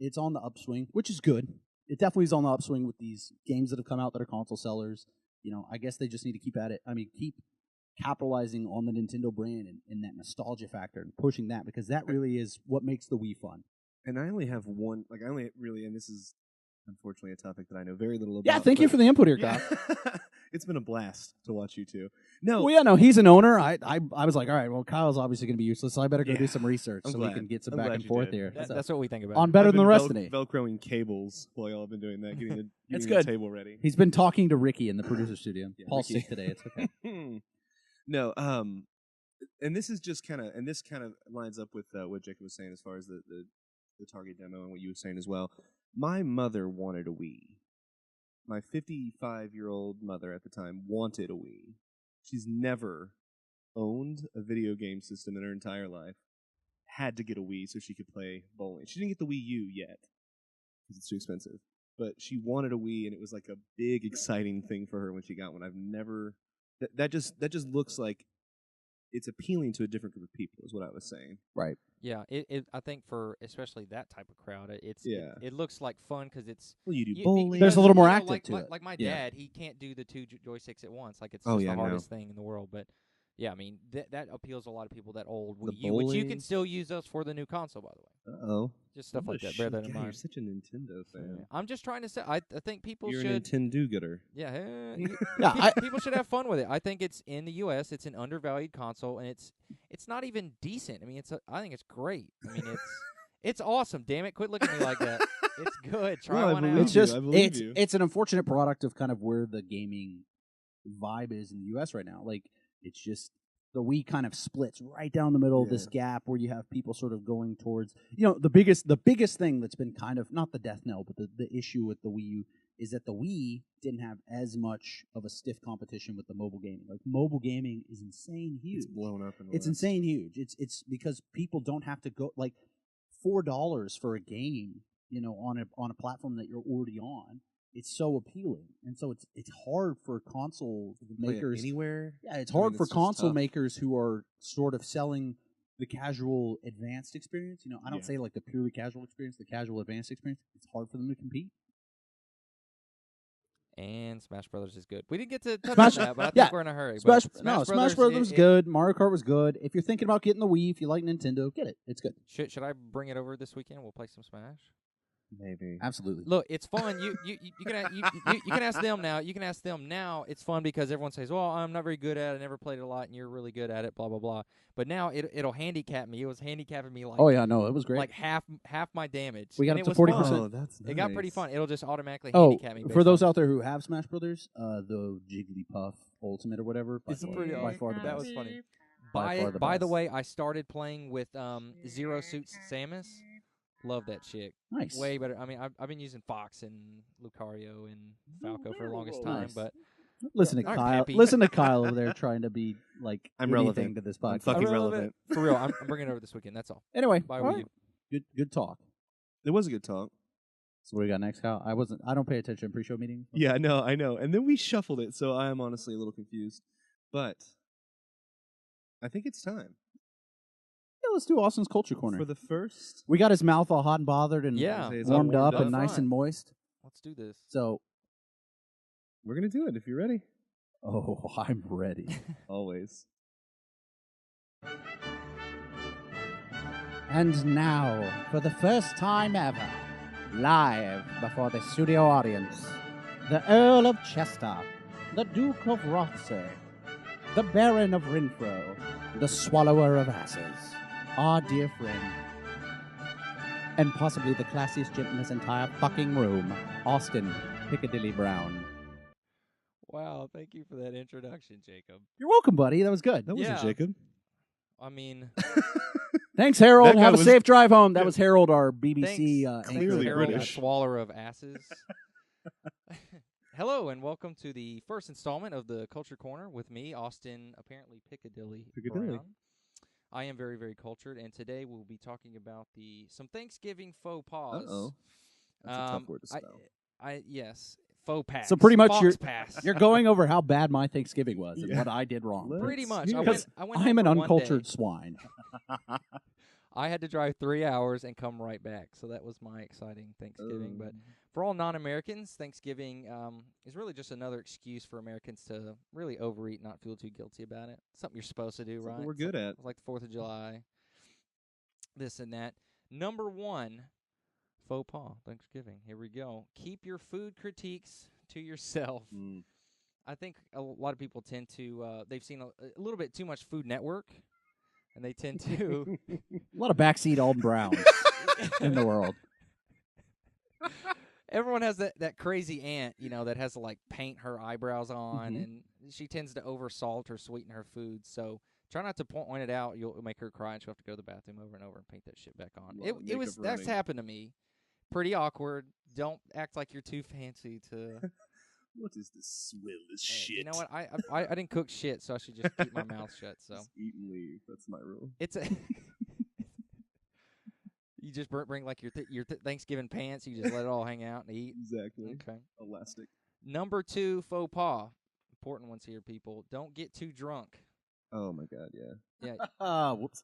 Speaker 3: it's on the upswing, which is good. It definitely is on the upswing with these games that have come out that are console sellers. I guess they just need to keep at it. I mean, keep capitalizing on the Nintendo brand and that nostalgia factor and pushing that, because that really is what makes the Wii fun.
Speaker 2: And I only have one, and this is unfortunately a topic that I know very little about.
Speaker 3: Yeah, thank you for the input here, Kyle.
Speaker 2: It's been a blast to watch you two. No,
Speaker 3: Well, yeah, no, he's an owner. I was like, all right, well, Kyle's obviously going to be useless, so I better go do some research
Speaker 2: I'm
Speaker 3: so
Speaker 2: glad.
Speaker 3: we can get some
Speaker 2: I'm
Speaker 3: back
Speaker 2: glad
Speaker 3: and
Speaker 2: you
Speaker 3: forth
Speaker 2: did.
Speaker 3: here.
Speaker 4: That's what we think about.
Speaker 3: On better
Speaker 2: I've
Speaker 3: than the
Speaker 2: been
Speaker 3: rest of me.
Speaker 2: Velcroing cables while y'all have been doing that, getting the,
Speaker 3: That's
Speaker 2: getting the
Speaker 3: good.
Speaker 2: table ready.
Speaker 3: He's been talking to Ricky in the producer studio.
Speaker 2: Yeah,
Speaker 3: Paul's
Speaker 2: Ricky.
Speaker 3: sick today. It's okay.
Speaker 2: No, and this is just kind of lines up with what Jacob was saying as far as the Target demo and what you were saying as well. My mother wanted a Wii. My 55-year-old mother at the time wanted a Wii. She's never owned a video game system in her entire life. Had to get a Wii so she could play bowling. She didn't get the Wii U yet because it's too expensive. But she wanted a Wii, and it was like a big, exciting thing for her when she got one. I've never... That just looks like it's appealing to a different group of people, is what I was saying.
Speaker 3: Right.
Speaker 4: Yeah, I think for especially that type of crowd, it looks like fun because it's.
Speaker 2: Well, you do
Speaker 4: You-
Speaker 2: bowling.
Speaker 4: because,
Speaker 3: There's a little more
Speaker 4: you know,
Speaker 3: active
Speaker 4: like,
Speaker 3: to
Speaker 4: like,
Speaker 3: it.
Speaker 4: Like my
Speaker 3: Yeah.
Speaker 4: dad, he can't do the two joysticks at once. Like it's
Speaker 2: Oh,
Speaker 4: just
Speaker 2: yeah,
Speaker 4: the
Speaker 2: no.
Speaker 4: hardest thing in the world. But yeah, I mean that appeals to a lot of people. That old
Speaker 2: The
Speaker 4: Wii U, which you can
Speaker 2: bowling.
Speaker 4: still use those for the new console, by the way.
Speaker 2: Uh-oh.
Speaker 4: Just stuff like that. Bear that in
Speaker 2: You're
Speaker 4: mind.
Speaker 2: such a Nintendo fan.
Speaker 4: I'm just trying to say. I think people
Speaker 2: You're
Speaker 4: should.
Speaker 2: a Nintendo gooder.
Speaker 4: Yeah,
Speaker 3: Yeah,
Speaker 4: people should have fun with it. I think it's in the U.S. It's an undervalued console, and it's not even decent. I mean, I think it's great. I mean, it's awesome. Damn it, quit looking at me like that. It's good. Try
Speaker 2: No, I
Speaker 4: one
Speaker 2: believe
Speaker 4: out.
Speaker 3: It's
Speaker 2: you.
Speaker 3: just
Speaker 2: I believe you.
Speaker 3: it's an unfortunate product of kind of where the gaming vibe is in the U.S. right now. Like it's just the Wii kind of splits right down the middle of this gap where you have people sort of going towards the biggest thing that's been kind of not the death knell, but the issue with the Wii U is that the Wii didn't have as much of a stiff competition with the mobile gaming. Like mobile gaming is insane huge.
Speaker 2: It's blown up.
Speaker 3: It's insane huge. It's because people don't have to go like $4 for a game, on a platform that you're already on. It's so appealing, and so it's hard for console makers
Speaker 2: anywhere.
Speaker 3: Yeah, it's
Speaker 2: I mean,
Speaker 3: hard for
Speaker 2: it's just
Speaker 3: console
Speaker 2: tough.
Speaker 3: makers who are sort of selling the casual advanced experience. I don't
Speaker 2: Yeah.
Speaker 3: say like the purely casual experience, the casual advanced experience. It's hard for them to compete.
Speaker 4: And Smash Brothers is good. We didn't get to touch
Speaker 3: Smash-
Speaker 4: on that, but I
Speaker 3: yeah.
Speaker 4: think we're in a hurry.
Speaker 3: Smash
Speaker 4: but
Speaker 3: Brothers was good. Mario Kart was good. If you're thinking about getting the Wii, if you like Nintendo, get it. It's good.
Speaker 4: Should I bring it over this weekend? We'll play some Smash.
Speaker 2: Maybe.
Speaker 3: Absolutely.
Speaker 4: Look, it's fun. You can ask them now. You can ask them now. It's fun because everyone says, "Well, I'm not very good at it. I never played it a lot, and you're really good at it." Blah blah blah. But now it'll handicap me. It was handicapping me like
Speaker 3: Oh yeah, no, it was great.
Speaker 4: like half my damage.
Speaker 3: We got
Speaker 4: And
Speaker 3: up
Speaker 4: it
Speaker 3: to
Speaker 4: was
Speaker 3: 40%.
Speaker 4: fun.
Speaker 2: Oh, that's nice.
Speaker 4: It got pretty fun. It'll just automatically
Speaker 3: Oh,
Speaker 4: handicap me.
Speaker 3: for those out there who have Smash Brothers, the Jigglypuff Ultimate or whatever,
Speaker 4: It's pretty
Speaker 3: by far the
Speaker 4: that
Speaker 3: best.
Speaker 4: was funny.
Speaker 3: By far the
Speaker 4: By the
Speaker 3: best.
Speaker 4: way, I started playing with Zero Suit Samus. Love that chick.
Speaker 3: Nice.
Speaker 4: Way better. I mean, I've been using Fox and Lucario and Falco for the longest time,
Speaker 3: Nice.
Speaker 4: but
Speaker 3: Listen to
Speaker 4: Aren't
Speaker 3: Kyle.
Speaker 4: happy.
Speaker 3: Listen to Kyle over there trying to be like
Speaker 2: I'm
Speaker 3: anything
Speaker 2: relevant.
Speaker 3: to this
Speaker 2: I'm
Speaker 3: podcast.
Speaker 2: fucking
Speaker 4: Irrelevant.
Speaker 2: relevant.
Speaker 4: For real, I'm bringing it over this weekend. That's all.
Speaker 3: Anyway,
Speaker 4: Bye,
Speaker 3: all
Speaker 4: Wii
Speaker 3: right.
Speaker 4: U.
Speaker 3: Good talk.
Speaker 2: It was a good talk.
Speaker 3: So what do we got next, Kyle? I don't pay attention to pre-show meetings.
Speaker 2: Yeah, I know. And then we shuffled it, so I am honestly a little confused. But I think it's time
Speaker 3: Yeah, let's do Austin's Culture Corner.
Speaker 2: for the first.
Speaker 3: We got his mouth all hot and bothered and
Speaker 4: Yeah.
Speaker 2: It's all
Speaker 3: warmed up and
Speaker 4: up.
Speaker 3: nice
Speaker 4: Fine.
Speaker 3: and moist.
Speaker 4: Let's do this.
Speaker 3: So,
Speaker 2: We're gonna do it if you're ready.
Speaker 3: oh, I'm ready.
Speaker 2: Always.
Speaker 3: And now, for the first time ever, live before the studio audience, the Earl of Chester, the Duke of Rothsay, the Baron of Renfro, the Swallower of Asses, our dear friend, and possibly the classiest gent in this entire fucking room, Austin Piccadilly Brown.
Speaker 4: Wow, thank you for that introduction, Jacob.
Speaker 3: You're welcome, buddy. That was good.
Speaker 2: That wasn't
Speaker 4: Yeah.
Speaker 2: Jacob.
Speaker 4: I mean,
Speaker 3: Thanks, Harold.
Speaker 2: That guy
Speaker 3: Have a
Speaker 2: was-
Speaker 3: safe drive home. That was Harold, our BBC
Speaker 4: thanks,
Speaker 2: Clearly
Speaker 4: Harold,
Speaker 2: British.
Speaker 4: swaller of asses. Hello, and welcome to the first installment of the Culture Corner with me, Austin, apparently Piccadilly. Brown. I am very, very cultured, and today we'll be talking about some Thanksgiving faux pas.
Speaker 2: Uh-oh. That's a tough word to spell.
Speaker 4: Yes, faux pas.
Speaker 3: So pretty much you're going over how bad my Thanksgiving was and
Speaker 2: Yeah.
Speaker 3: what I did wrong.
Speaker 4: Pretty much.
Speaker 3: Because
Speaker 4: I went
Speaker 3: I'm
Speaker 4: home
Speaker 3: an
Speaker 4: for one
Speaker 3: uncultured
Speaker 4: day.
Speaker 3: swine.
Speaker 4: I had to drive 3 hours and come right back, so that was my exciting Thanksgiving. But for all non-Americans, Thanksgiving is really just another excuse for Americans to really overeat, not feel too guilty about it. Something you're supposed to do,
Speaker 2: Something
Speaker 4: right?
Speaker 2: we're good at.
Speaker 4: Like the 4th of July, this and that. Number 1, faux pas, Thanksgiving. Here we go. Keep your food critiques to yourself. I think a lot of people tend to, they've seen a little bit too much Food Network, and they tend to...
Speaker 3: A lot of backseat Alton Browns in the world.
Speaker 4: Everyone has that crazy aunt, that has to, like, paint her eyebrows on, and she tends to oversalt or sweeten her food. So try not to point it out. You'll make her cry, and she'll have to go to the bathroom over and over and paint that shit back on. That's happened to me. Pretty awkward. Don't act like you're too fancy to...
Speaker 2: What is this swillless shit?
Speaker 4: You know what? I didn't cook shit, so I should just keep my mouth shut. So
Speaker 2: Just eat and leave. That's my rule.
Speaker 4: it's a... You just bring like your Thanksgiving pants. You just let it all hang out and eat.
Speaker 2: Exactly.
Speaker 4: Okay.
Speaker 2: Elastic.
Speaker 4: Number 2, faux pas. Important ones here, people. Don't get too drunk.
Speaker 2: Oh my god, yeah.
Speaker 4: Yeah.
Speaker 3: Whoops.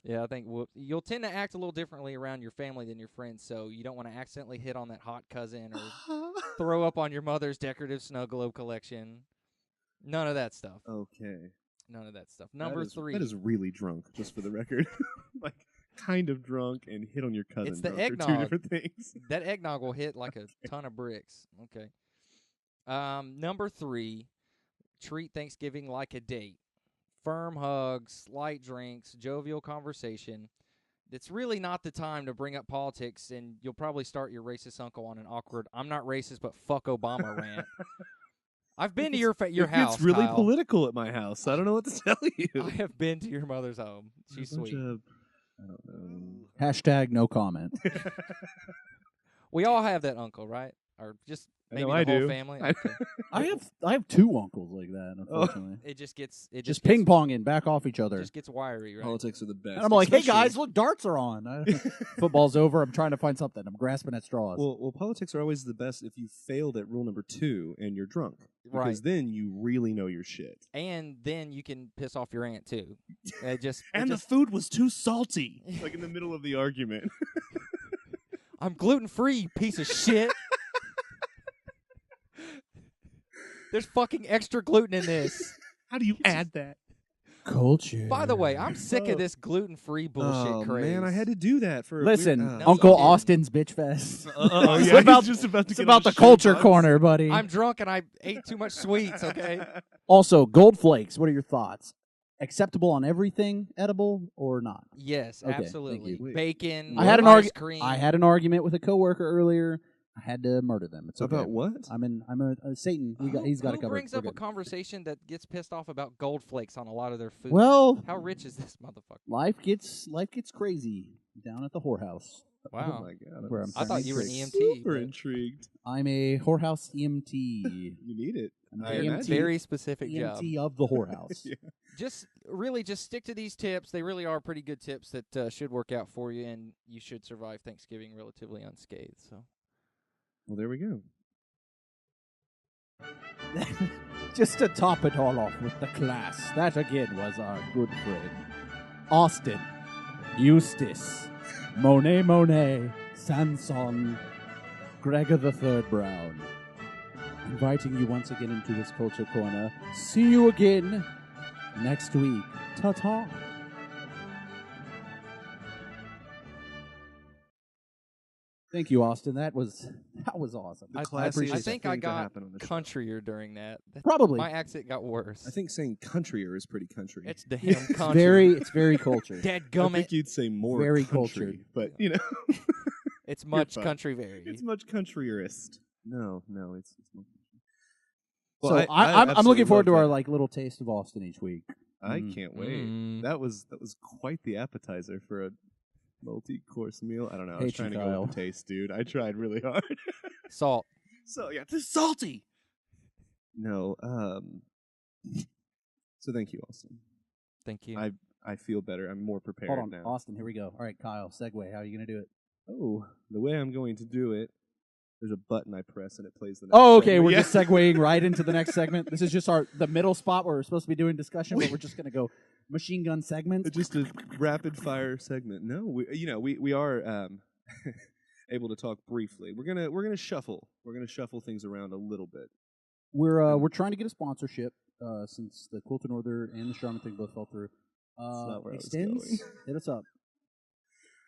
Speaker 4: Yeah, I think you'll tend to act a little differently around your family than your friends, so you don't want to accidentally hit on that hot cousin or throw up on your mother's decorative snow globe collection. None of that stuff.
Speaker 2: Okay.
Speaker 4: None of that stuff. Number 3.
Speaker 2: That is really drunk, just for the record. Like, kind of drunk and hit on your cousin.
Speaker 4: It's the
Speaker 2: drunk are
Speaker 4: eggnog.
Speaker 2: two different things.
Speaker 4: That eggnog will hit like a ton of bricks. Okay. Number 3, treat Thanksgiving like a date. Firm hugs, light drinks, jovial conversation. It's really not the time to bring up politics, and you'll probably start your racist uncle on an awkward, I'm not racist, but fuck Obama rant. I've been to your house,
Speaker 2: It's really
Speaker 4: Kyle.
Speaker 2: political at my house. I don't know what to tell you.
Speaker 4: I have been to your mother's home. She's
Speaker 2: A bunch
Speaker 4: sweet.
Speaker 2: of- I don't know.
Speaker 3: Hashtag no comment.
Speaker 4: We all have that uncle, right? Or just
Speaker 2: I
Speaker 4: maybe
Speaker 2: know
Speaker 4: the
Speaker 2: I
Speaker 4: whole
Speaker 2: do.
Speaker 4: family.
Speaker 2: I-
Speaker 4: Okay.
Speaker 3: I have 2 uncles like that, unfortunately.
Speaker 4: It just gets
Speaker 3: Just ping ponging back off each other.
Speaker 4: Just gets wiry, right?
Speaker 2: Politics are the best.
Speaker 3: And I'm like, hey
Speaker 2: especially-
Speaker 3: guys, look, darts are on. Football's over. I'm trying to find something. I'm grasping at straws.
Speaker 2: Well, politics are always the best if you failed at rule number 2 and you're drunk.
Speaker 4: Right.
Speaker 2: Because then you really know your shit.
Speaker 4: And then you can piss off your aunt too.
Speaker 2: The food was too salty. Like in the middle of the argument.
Speaker 4: I'm gluten-free, you piece of shit. There's fucking extra gluten in this.
Speaker 2: How do you add that?
Speaker 3: Culture.
Speaker 4: By the way, I'm sick of this gluten-free bullshit craze.
Speaker 2: Man, I had to do that for.
Speaker 3: Listen,
Speaker 4: No,
Speaker 3: Uncle
Speaker 4: you didn't.
Speaker 3: Austin's bitch fest.
Speaker 2: Oh,
Speaker 3: It's
Speaker 2: yeah,
Speaker 3: about-
Speaker 2: he's just about to
Speaker 3: It's
Speaker 2: get
Speaker 3: about
Speaker 2: on
Speaker 3: the
Speaker 2: a
Speaker 3: culture
Speaker 2: shit bus.
Speaker 3: corner, buddy.
Speaker 4: I'm drunk and I ate too much sweets, okay?
Speaker 3: Also, gold flakes. What are your thoughts? Acceptable on everything, edible or not?
Speaker 4: Yes,
Speaker 3: Okay, thank
Speaker 4: absolutely.
Speaker 2: you.
Speaker 4: Bacon,
Speaker 3: I had an
Speaker 4: ice cream.
Speaker 3: I had an argument with a coworker earlier. I had to murder them. It's okay.
Speaker 2: About what?
Speaker 3: I'm a Satan. He's got
Speaker 4: Who
Speaker 3: it covered.
Speaker 4: brings
Speaker 3: We're
Speaker 4: up a
Speaker 3: good.
Speaker 4: conversation that gets pissed off about gold flakes on a lot of their food?
Speaker 3: Well,
Speaker 4: How rich is this motherfucker?
Speaker 3: life gets crazy down at the whorehouse.
Speaker 4: Wow.
Speaker 2: Oh my god.
Speaker 3: Where I'm
Speaker 4: I thought
Speaker 3: Chinese
Speaker 4: you were an
Speaker 3: freak.
Speaker 4: EMT.
Speaker 2: Super
Speaker 4: but
Speaker 2: intrigued.
Speaker 3: I'm a whorehouse EMT.
Speaker 2: You need it.
Speaker 3: I'm
Speaker 2: I
Speaker 3: an
Speaker 2: imagine.
Speaker 4: Very specific job.
Speaker 3: EMT of the whorehouse.
Speaker 2: Yeah.
Speaker 4: Just stick to these tips. They really are pretty good tips that should work out for you, and you should survive Thanksgiving relatively unscathed. So,
Speaker 2: Well, there we go.
Speaker 3: Just to top it all off with the class, that again was our good friend Austin, Eustace, Monet, Sanson, Gregor the Third Brown. Inviting you once again into this culture corner. See you again next week. Ta-ta. Thank you, Austin. That was awesome.
Speaker 2: The
Speaker 4: I
Speaker 2: classiest
Speaker 4: think
Speaker 2: thing
Speaker 4: I
Speaker 2: to
Speaker 4: got
Speaker 2: happen on the show.
Speaker 4: countryer during that.
Speaker 3: Probably.
Speaker 4: My accent got worse.
Speaker 2: I think saying countryer is pretty country.
Speaker 4: It's damn
Speaker 3: It's
Speaker 4: country.
Speaker 3: it's very cultured.
Speaker 2: I
Speaker 4: Dadgummit.
Speaker 2: think you'd say more
Speaker 3: Very
Speaker 2: country,
Speaker 3: cultured.
Speaker 2: but you know,
Speaker 4: It's much
Speaker 2: fine.
Speaker 4: country varied.
Speaker 2: it's much countryerist. No, it's more country.
Speaker 3: So
Speaker 2: Well,
Speaker 3: I'm looking forward to our
Speaker 2: love
Speaker 3: like little taste of Austin each week.
Speaker 2: I can't wait.
Speaker 4: Mm.
Speaker 2: That was quite the appetizer for a multi-course meal. I don't know. I was
Speaker 3: Hate you,
Speaker 2: trying to go
Speaker 3: Kyle.
Speaker 2: with the taste, dude. I tried really hard.
Speaker 4: Salt.
Speaker 2: So yeah, this is salty. No. So thank you, Austin.
Speaker 4: Thank you.
Speaker 2: I feel better. I'm more prepared
Speaker 3: Hold on,
Speaker 2: now.
Speaker 3: Austin. Here we go. All right, Kyle. Segue. How are you gonna do it?
Speaker 2: Oh, the way I'm going to do it. There's a button I press and it plays the next
Speaker 3: Oh, okay.
Speaker 2: segment.
Speaker 3: We're
Speaker 2: Yeah.
Speaker 3: just segueing right into the next segment. This is just the middle spot where we're supposed to be doing discussion, but we're just gonna go machine gun segments.
Speaker 2: It's just a rapid fire segment. No, we are able to talk briefly. We're gonna shuffle. We're gonna shuffle things around a little bit.
Speaker 3: We're trying to get a sponsorship since the Cool to Northern and the Charmin thing both fell through.
Speaker 2: not where I was
Speaker 3: Extends,
Speaker 2: going.
Speaker 3: hit us up.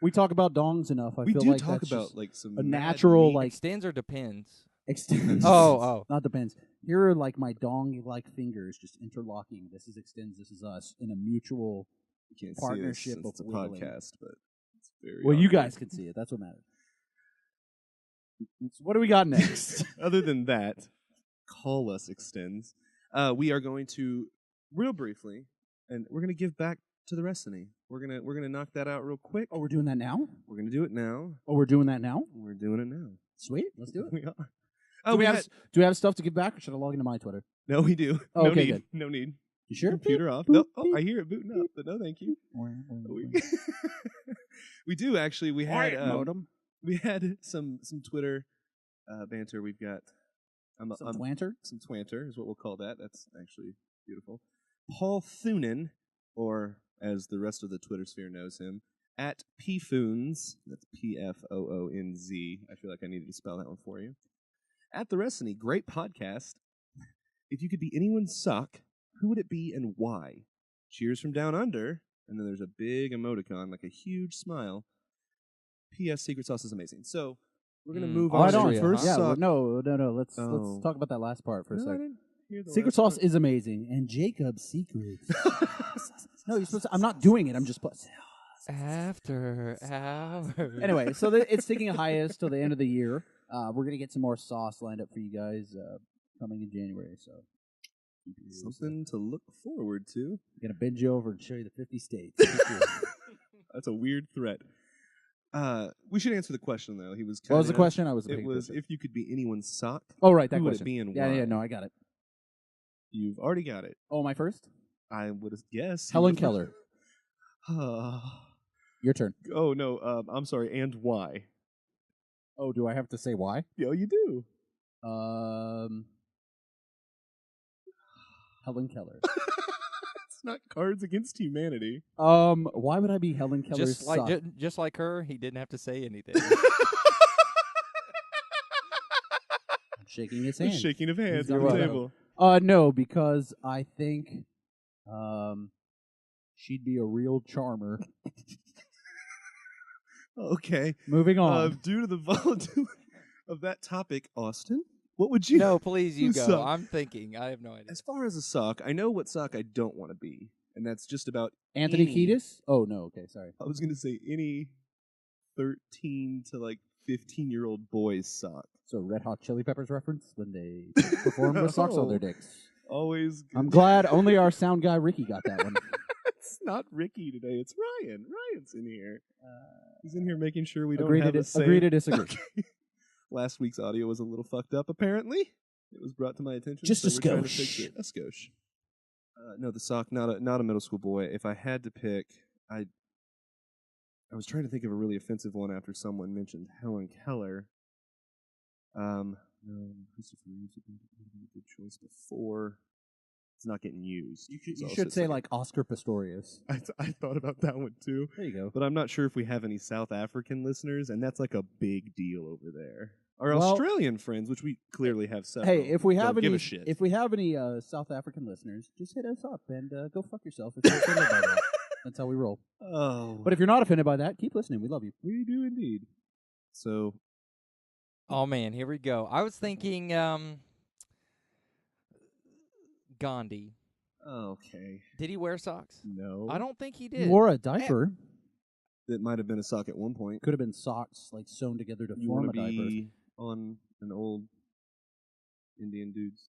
Speaker 3: We talk about dongs enough. I
Speaker 2: We
Speaker 3: feel
Speaker 2: do
Speaker 3: like
Speaker 2: talk
Speaker 3: that's
Speaker 2: about
Speaker 3: just
Speaker 2: like some
Speaker 3: a
Speaker 2: mad
Speaker 3: natural
Speaker 2: meat.
Speaker 3: like
Speaker 4: Extends or depends?
Speaker 3: extends.
Speaker 4: Oh.
Speaker 3: Not depends. Here are like my dong-like fingers just interlocking. This is extends. This is us in a mutual.
Speaker 2: You can't
Speaker 3: partnership
Speaker 2: see this since
Speaker 3: of
Speaker 2: it's a
Speaker 3: wiggling.
Speaker 2: podcast, but it's very
Speaker 3: Well, you
Speaker 2: awkward.
Speaker 3: guys can see it. That's what matters. So what do we got next?
Speaker 2: Other than that, call us extends. We are going to real briefly, and we're gonna give back to the wrestling. We're gonna knock that out real quick.
Speaker 3: Oh, we're doing that now.
Speaker 2: We're gonna do it now.
Speaker 3: Oh, we're doing that now.
Speaker 2: We're doing it now.
Speaker 3: Sweet. Let's do it.
Speaker 2: We are.
Speaker 3: Do
Speaker 2: Oh,
Speaker 3: we
Speaker 2: we
Speaker 3: have
Speaker 2: had,
Speaker 3: do we have stuff to give back, or should I log into my Twitter?
Speaker 2: no, we do.
Speaker 3: Oh,
Speaker 2: no
Speaker 3: okay,
Speaker 2: need.
Speaker 3: good.
Speaker 2: No need.
Speaker 3: You sure?
Speaker 2: Computer off.
Speaker 3: Boop,
Speaker 2: No.
Speaker 3: boop,
Speaker 2: Oh, I hear it booting up, but no, thank you. We do actually. We had
Speaker 3: modem.
Speaker 2: we had some Twitter banter. We've got
Speaker 3: Some twanter.
Speaker 2: some twanter is what we'll call that. That's actually beautiful. Paul Thunen, or as the rest of the Twitter sphere knows him, at Pfoonz. That's Pfoonz. I feel like I needed to spell that one for you. At the Wrestling, great podcast. If you could be anyone's sock, who would it be and why? Cheers from down under. And then there's a big emoticon, like a huge smile. P.S. Secret Sauce is amazing. So we're gonna move
Speaker 3: Right
Speaker 2: on
Speaker 3: on.
Speaker 2: to the first
Speaker 3: Yeah.
Speaker 2: sock.
Speaker 3: No. Let's
Speaker 2: Oh.
Speaker 3: talk about that last part for a
Speaker 2: No, I
Speaker 3: second.
Speaker 2: didn't hear the
Speaker 3: Secret
Speaker 2: last
Speaker 3: sauce
Speaker 2: part.
Speaker 3: is amazing, and Jacob's secrets. No, you're supposed to. I'm not doing it. I'm just.
Speaker 4: After hours.
Speaker 3: Anyway, so it's taking a hiatus till the end of the year. We're gonna get some more sauce lined up for you guys coming in January. So keep your ears
Speaker 2: Something to look forward to.
Speaker 3: I'm gonna bend you over and show you the 50 states.
Speaker 2: That's a weird threat. We should answer the question though. He was.
Speaker 3: What was the
Speaker 2: kinda-
Speaker 3: question? I was.
Speaker 2: It was if you could be anyone's sock.
Speaker 3: Oh, right, that
Speaker 2: who would
Speaker 3: question.
Speaker 2: it be and
Speaker 3: Yeah,
Speaker 2: why?
Speaker 3: yeah, no, I got it.
Speaker 2: You've already got it.
Speaker 3: Oh, my first?
Speaker 2: I would have guessed.
Speaker 3: Helen Keller.
Speaker 2: Oh
Speaker 3: Your turn.
Speaker 2: no. I'm sorry. And why?
Speaker 3: Oh, do I have to say why?
Speaker 2: Yo, you do.
Speaker 3: Helen Keller.
Speaker 2: It's not Cards Against Humanity.
Speaker 3: Why would I be Helen Keller's
Speaker 4: Just like
Speaker 3: sock?
Speaker 4: just like her, he didn't have to say anything.
Speaker 3: I'm shaking his hand.
Speaker 2: Shaking of hands
Speaker 3: You're
Speaker 2: on the
Speaker 3: welcome.
Speaker 2: table.
Speaker 3: No, because I think she'd be a real charmer.
Speaker 2: Okay.
Speaker 3: Moving on.
Speaker 2: Due to the volatility of that topic, Austin, what would you?
Speaker 4: No, please, you
Speaker 2: You
Speaker 4: go.
Speaker 2: suck.
Speaker 4: I'm thinking. I have no idea.
Speaker 2: As far as a sock, I know what sock I don't want to be, and that's just about
Speaker 3: Anthony
Speaker 2: any-
Speaker 3: Kiedis? Oh, no. Okay, sorry.
Speaker 2: I was gonna say any 13 to like 15-year-old boy's sock.
Speaker 3: So Red Hot Chili Peppers reference when they perform with socks on their
Speaker 2: No.
Speaker 3: dicks.
Speaker 2: Always. Good.
Speaker 3: I'm glad only our sound guy Ricky got that one.
Speaker 2: It's not Ricky today. It's Ryan. Ryan's in here. He's in here making sure we don't
Speaker 3: Agree
Speaker 2: have
Speaker 3: to
Speaker 2: a say.
Speaker 3: agree to disagree.
Speaker 2: Okay. Last week's audio was a little fucked up. Apparently, it was brought to my attention.
Speaker 3: Just
Speaker 2: so
Speaker 3: a
Speaker 2: we're trying to fix
Speaker 3: skosh.
Speaker 2: it. A skosh. No, the sock. Not a middle school boy. If I had to pick, I was trying to think of a really offensive one after someone mentioned Helen Keller. No, Christopher Reeves would be a good choice before. It's not getting used.
Speaker 3: You
Speaker 2: It's also
Speaker 3: should say
Speaker 2: second.
Speaker 3: like Oscar Pistorius.
Speaker 2: I thought about that one too,
Speaker 3: There you go.
Speaker 2: but I'm not sure if we have any South African listeners, and that's like a big deal over there. Our
Speaker 3: Well-
Speaker 2: Australian friends, which we clearly have several.
Speaker 3: Hey, if we have
Speaker 2: don't give
Speaker 3: any,
Speaker 2: a shit.
Speaker 3: if we have any South African listeners, just hit us up and go fuck yourself if you're offended by that. That's how we roll.
Speaker 2: Oh,
Speaker 3: But if you're not offended by that, keep listening. We love you.
Speaker 2: we do indeed. So
Speaker 4: Oh man, here we go. I was thinking Gandhi.
Speaker 2: okay,
Speaker 4: Did he wear socks?
Speaker 2: no,
Speaker 4: I don't think he
Speaker 3: He
Speaker 4: did.
Speaker 3: wore a diaper.
Speaker 2: It might have been a sock at one point.
Speaker 3: Could have been socks like sewn together to
Speaker 2: You
Speaker 3: form
Speaker 2: want
Speaker 3: a
Speaker 2: to
Speaker 3: diaper.
Speaker 2: be on an old Indian dude's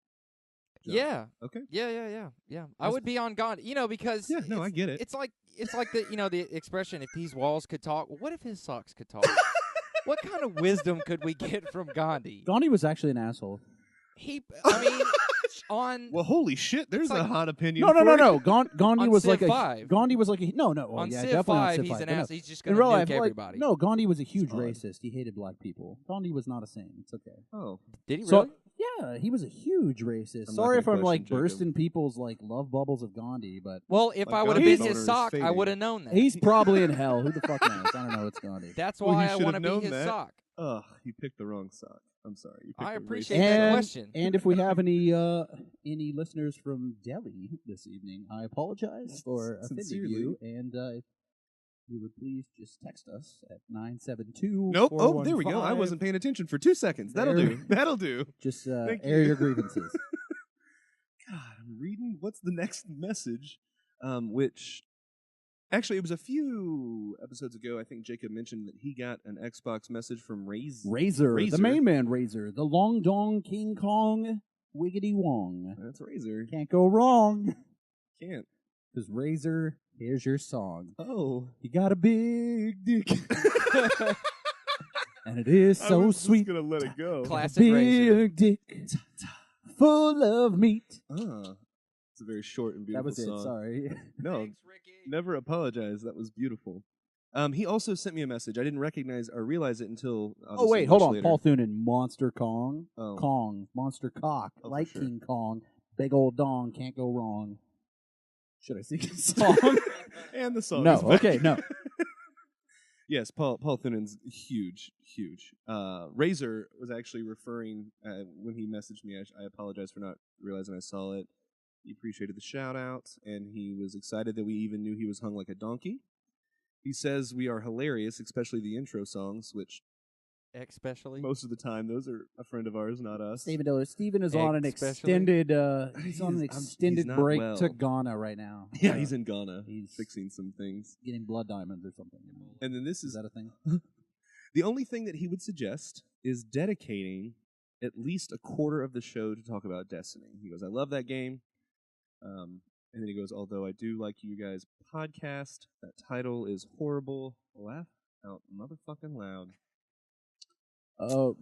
Speaker 2: jump.
Speaker 4: Yeah.
Speaker 2: Okay.
Speaker 4: Yeah. I would be on Gandhi, because
Speaker 2: Yeah, no, I get it.
Speaker 4: It's like the the expression, if these walls could talk, what if his socks could talk? What kind of wisdom could we get from Gandhi?
Speaker 3: Gandhi was actually an asshole.
Speaker 4: On
Speaker 2: Well, holy shit! There's
Speaker 4: like-
Speaker 2: a hot opinion.
Speaker 3: No. Gandhi
Speaker 4: On
Speaker 3: was
Speaker 4: Civ
Speaker 3: like
Speaker 4: 5.
Speaker 3: Gandhi was like a no. Well,
Speaker 4: on
Speaker 3: yeah,
Speaker 4: Civ
Speaker 3: definitely on
Speaker 4: 5,
Speaker 3: Civ
Speaker 4: he's
Speaker 3: 5.
Speaker 4: an
Speaker 3: but no.
Speaker 4: ass. He's just
Speaker 3: In
Speaker 4: going to
Speaker 3: real
Speaker 4: nuke
Speaker 3: life,
Speaker 4: everybody.
Speaker 3: no, Gandhi was a huge
Speaker 2: odd.
Speaker 3: racist. He hated black people. Gandhi was not a saint. It's okay.
Speaker 2: Oh,
Speaker 4: Did he
Speaker 3: So
Speaker 4: really?
Speaker 3: yeah, he was a huge racist.
Speaker 2: I'm not
Speaker 3: Sorry
Speaker 2: gonna
Speaker 3: if I'm like
Speaker 2: question Jacob.
Speaker 3: bursting people's like love bubbles of Gandhi, but
Speaker 4: Well, if
Speaker 2: Like
Speaker 4: I would have
Speaker 2: Gandhi's
Speaker 4: been
Speaker 2: owner
Speaker 4: his
Speaker 2: is
Speaker 4: sock, I
Speaker 2: fading.
Speaker 4: would have known that.
Speaker 3: he's probably in hell. Who the fuck knows? I don't know. It's Gandhi.
Speaker 4: That's
Speaker 2: Well,
Speaker 4: why
Speaker 2: you
Speaker 4: I
Speaker 2: should
Speaker 4: want to
Speaker 2: have
Speaker 4: be
Speaker 2: known
Speaker 4: his
Speaker 2: that.
Speaker 4: sock.
Speaker 2: ugh! You picked the wrong sock. I'm sorry. You picked
Speaker 4: I
Speaker 2: the
Speaker 4: appreciate
Speaker 2: racist
Speaker 4: that
Speaker 2: sock.
Speaker 4: question.
Speaker 3: And if we have any listeners from Delhi this evening, I apologize for offending
Speaker 2: Sincerely.
Speaker 3: you. And if you would please just text us at 972.
Speaker 2: Nope. Oh, there we go. I wasn't paying attention for 2 seconds. That'll
Speaker 3: There.
Speaker 2: do. That'll do.
Speaker 3: Just
Speaker 2: Thank
Speaker 3: air
Speaker 2: you.
Speaker 3: your grievances.
Speaker 2: God, I'm reading. What's the next message? Which actually, it was a few episodes ago. I think Jacob mentioned that he got an Xbox message from
Speaker 3: Razor,
Speaker 2: Razor.
Speaker 3: the main man Razor, the Long Dong King Kong Wiggity Wong.
Speaker 2: That's Razor.
Speaker 3: Can't go wrong.
Speaker 2: Can't.
Speaker 3: Because Razor, here's your song.
Speaker 2: Oh.
Speaker 3: You got a big dick. And it is so sweet.
Speaker 2: Just gonna let it go.
Speaker 4: Classic
Speaker 3: Big
Speaker 4: Razor.
Speaker 3: dick. Full of meat.
Speaker 2: Ah, it's a very short and
Speaker 3: That
Speaker 2: beautiful
Speaker 3: was it.
Speaker 2: song.
Speaker 3: Sorry.
Speaker 2: No,
Speaker 4: Thanks, Ricky.
Speaker 2: never apologize. That was beautiful. He also sent me a message. I didn't recognize or realize it until.
Speaker 3: Oh, wait.
Speaker 2: obviously
Speaker 3: Hold
Speaker 2: much
Speaker 3: on.
Speaker 2: later.
Speaker 3: Paul Thunen, Monster Kong.
Speaker 2: Oh.
Speaker 3: Kong. Monster Cock.
Speaker 2: Oh, for
Speaker 3: like
Speaker 2: sure.
Speaker 3: King Kong. Big old dong. Can't go wrong. Should I sing a song?
Speaker 2: And the song.
Speaker 3: No.
Speaker 2: is back.
Speaker 3: Okay. No.
Speaker 2: Yes, Paul Thunen's huge. Razor was actually referring when he messaged me. I apologize for not realizing I saw it. He appreciated the shout out, and he was excited that we even knew he was hung like a donkey. He says we are hilarious, especially the intro songs, which
Speaker 4: Especially.
Speaker 2: most of the time those are a friend of ours, not us.
Speaker 3: Steven Diller. Steven is on an
Speaker 4: Especially-
Speaker 3: extended. He's on an
Speaker 2: He's-
Speaker 3: extended
Speaker 2: he's not
Speaker 3: break
Speaker 2: well.
Speaker 3: to Ghana right now.
Speaker 2: Yeah, he's in Ghana.
Speaker 3: He's
Speaker 2: fixing some things.
Speaker 3: getting blood diamonds or something.
Speaker 2: And then this
Speaker 3: Is
Speaker 2: is
Speaker 3: that a thing?
Speaker 2: the only thing that he would suggest is dedicating at least a quarter of the show to talk about Destiny. He goes, I love that game. And then he goes, although I do like you guys' podcast, that title is horrible. Laugh out motherfucking loud.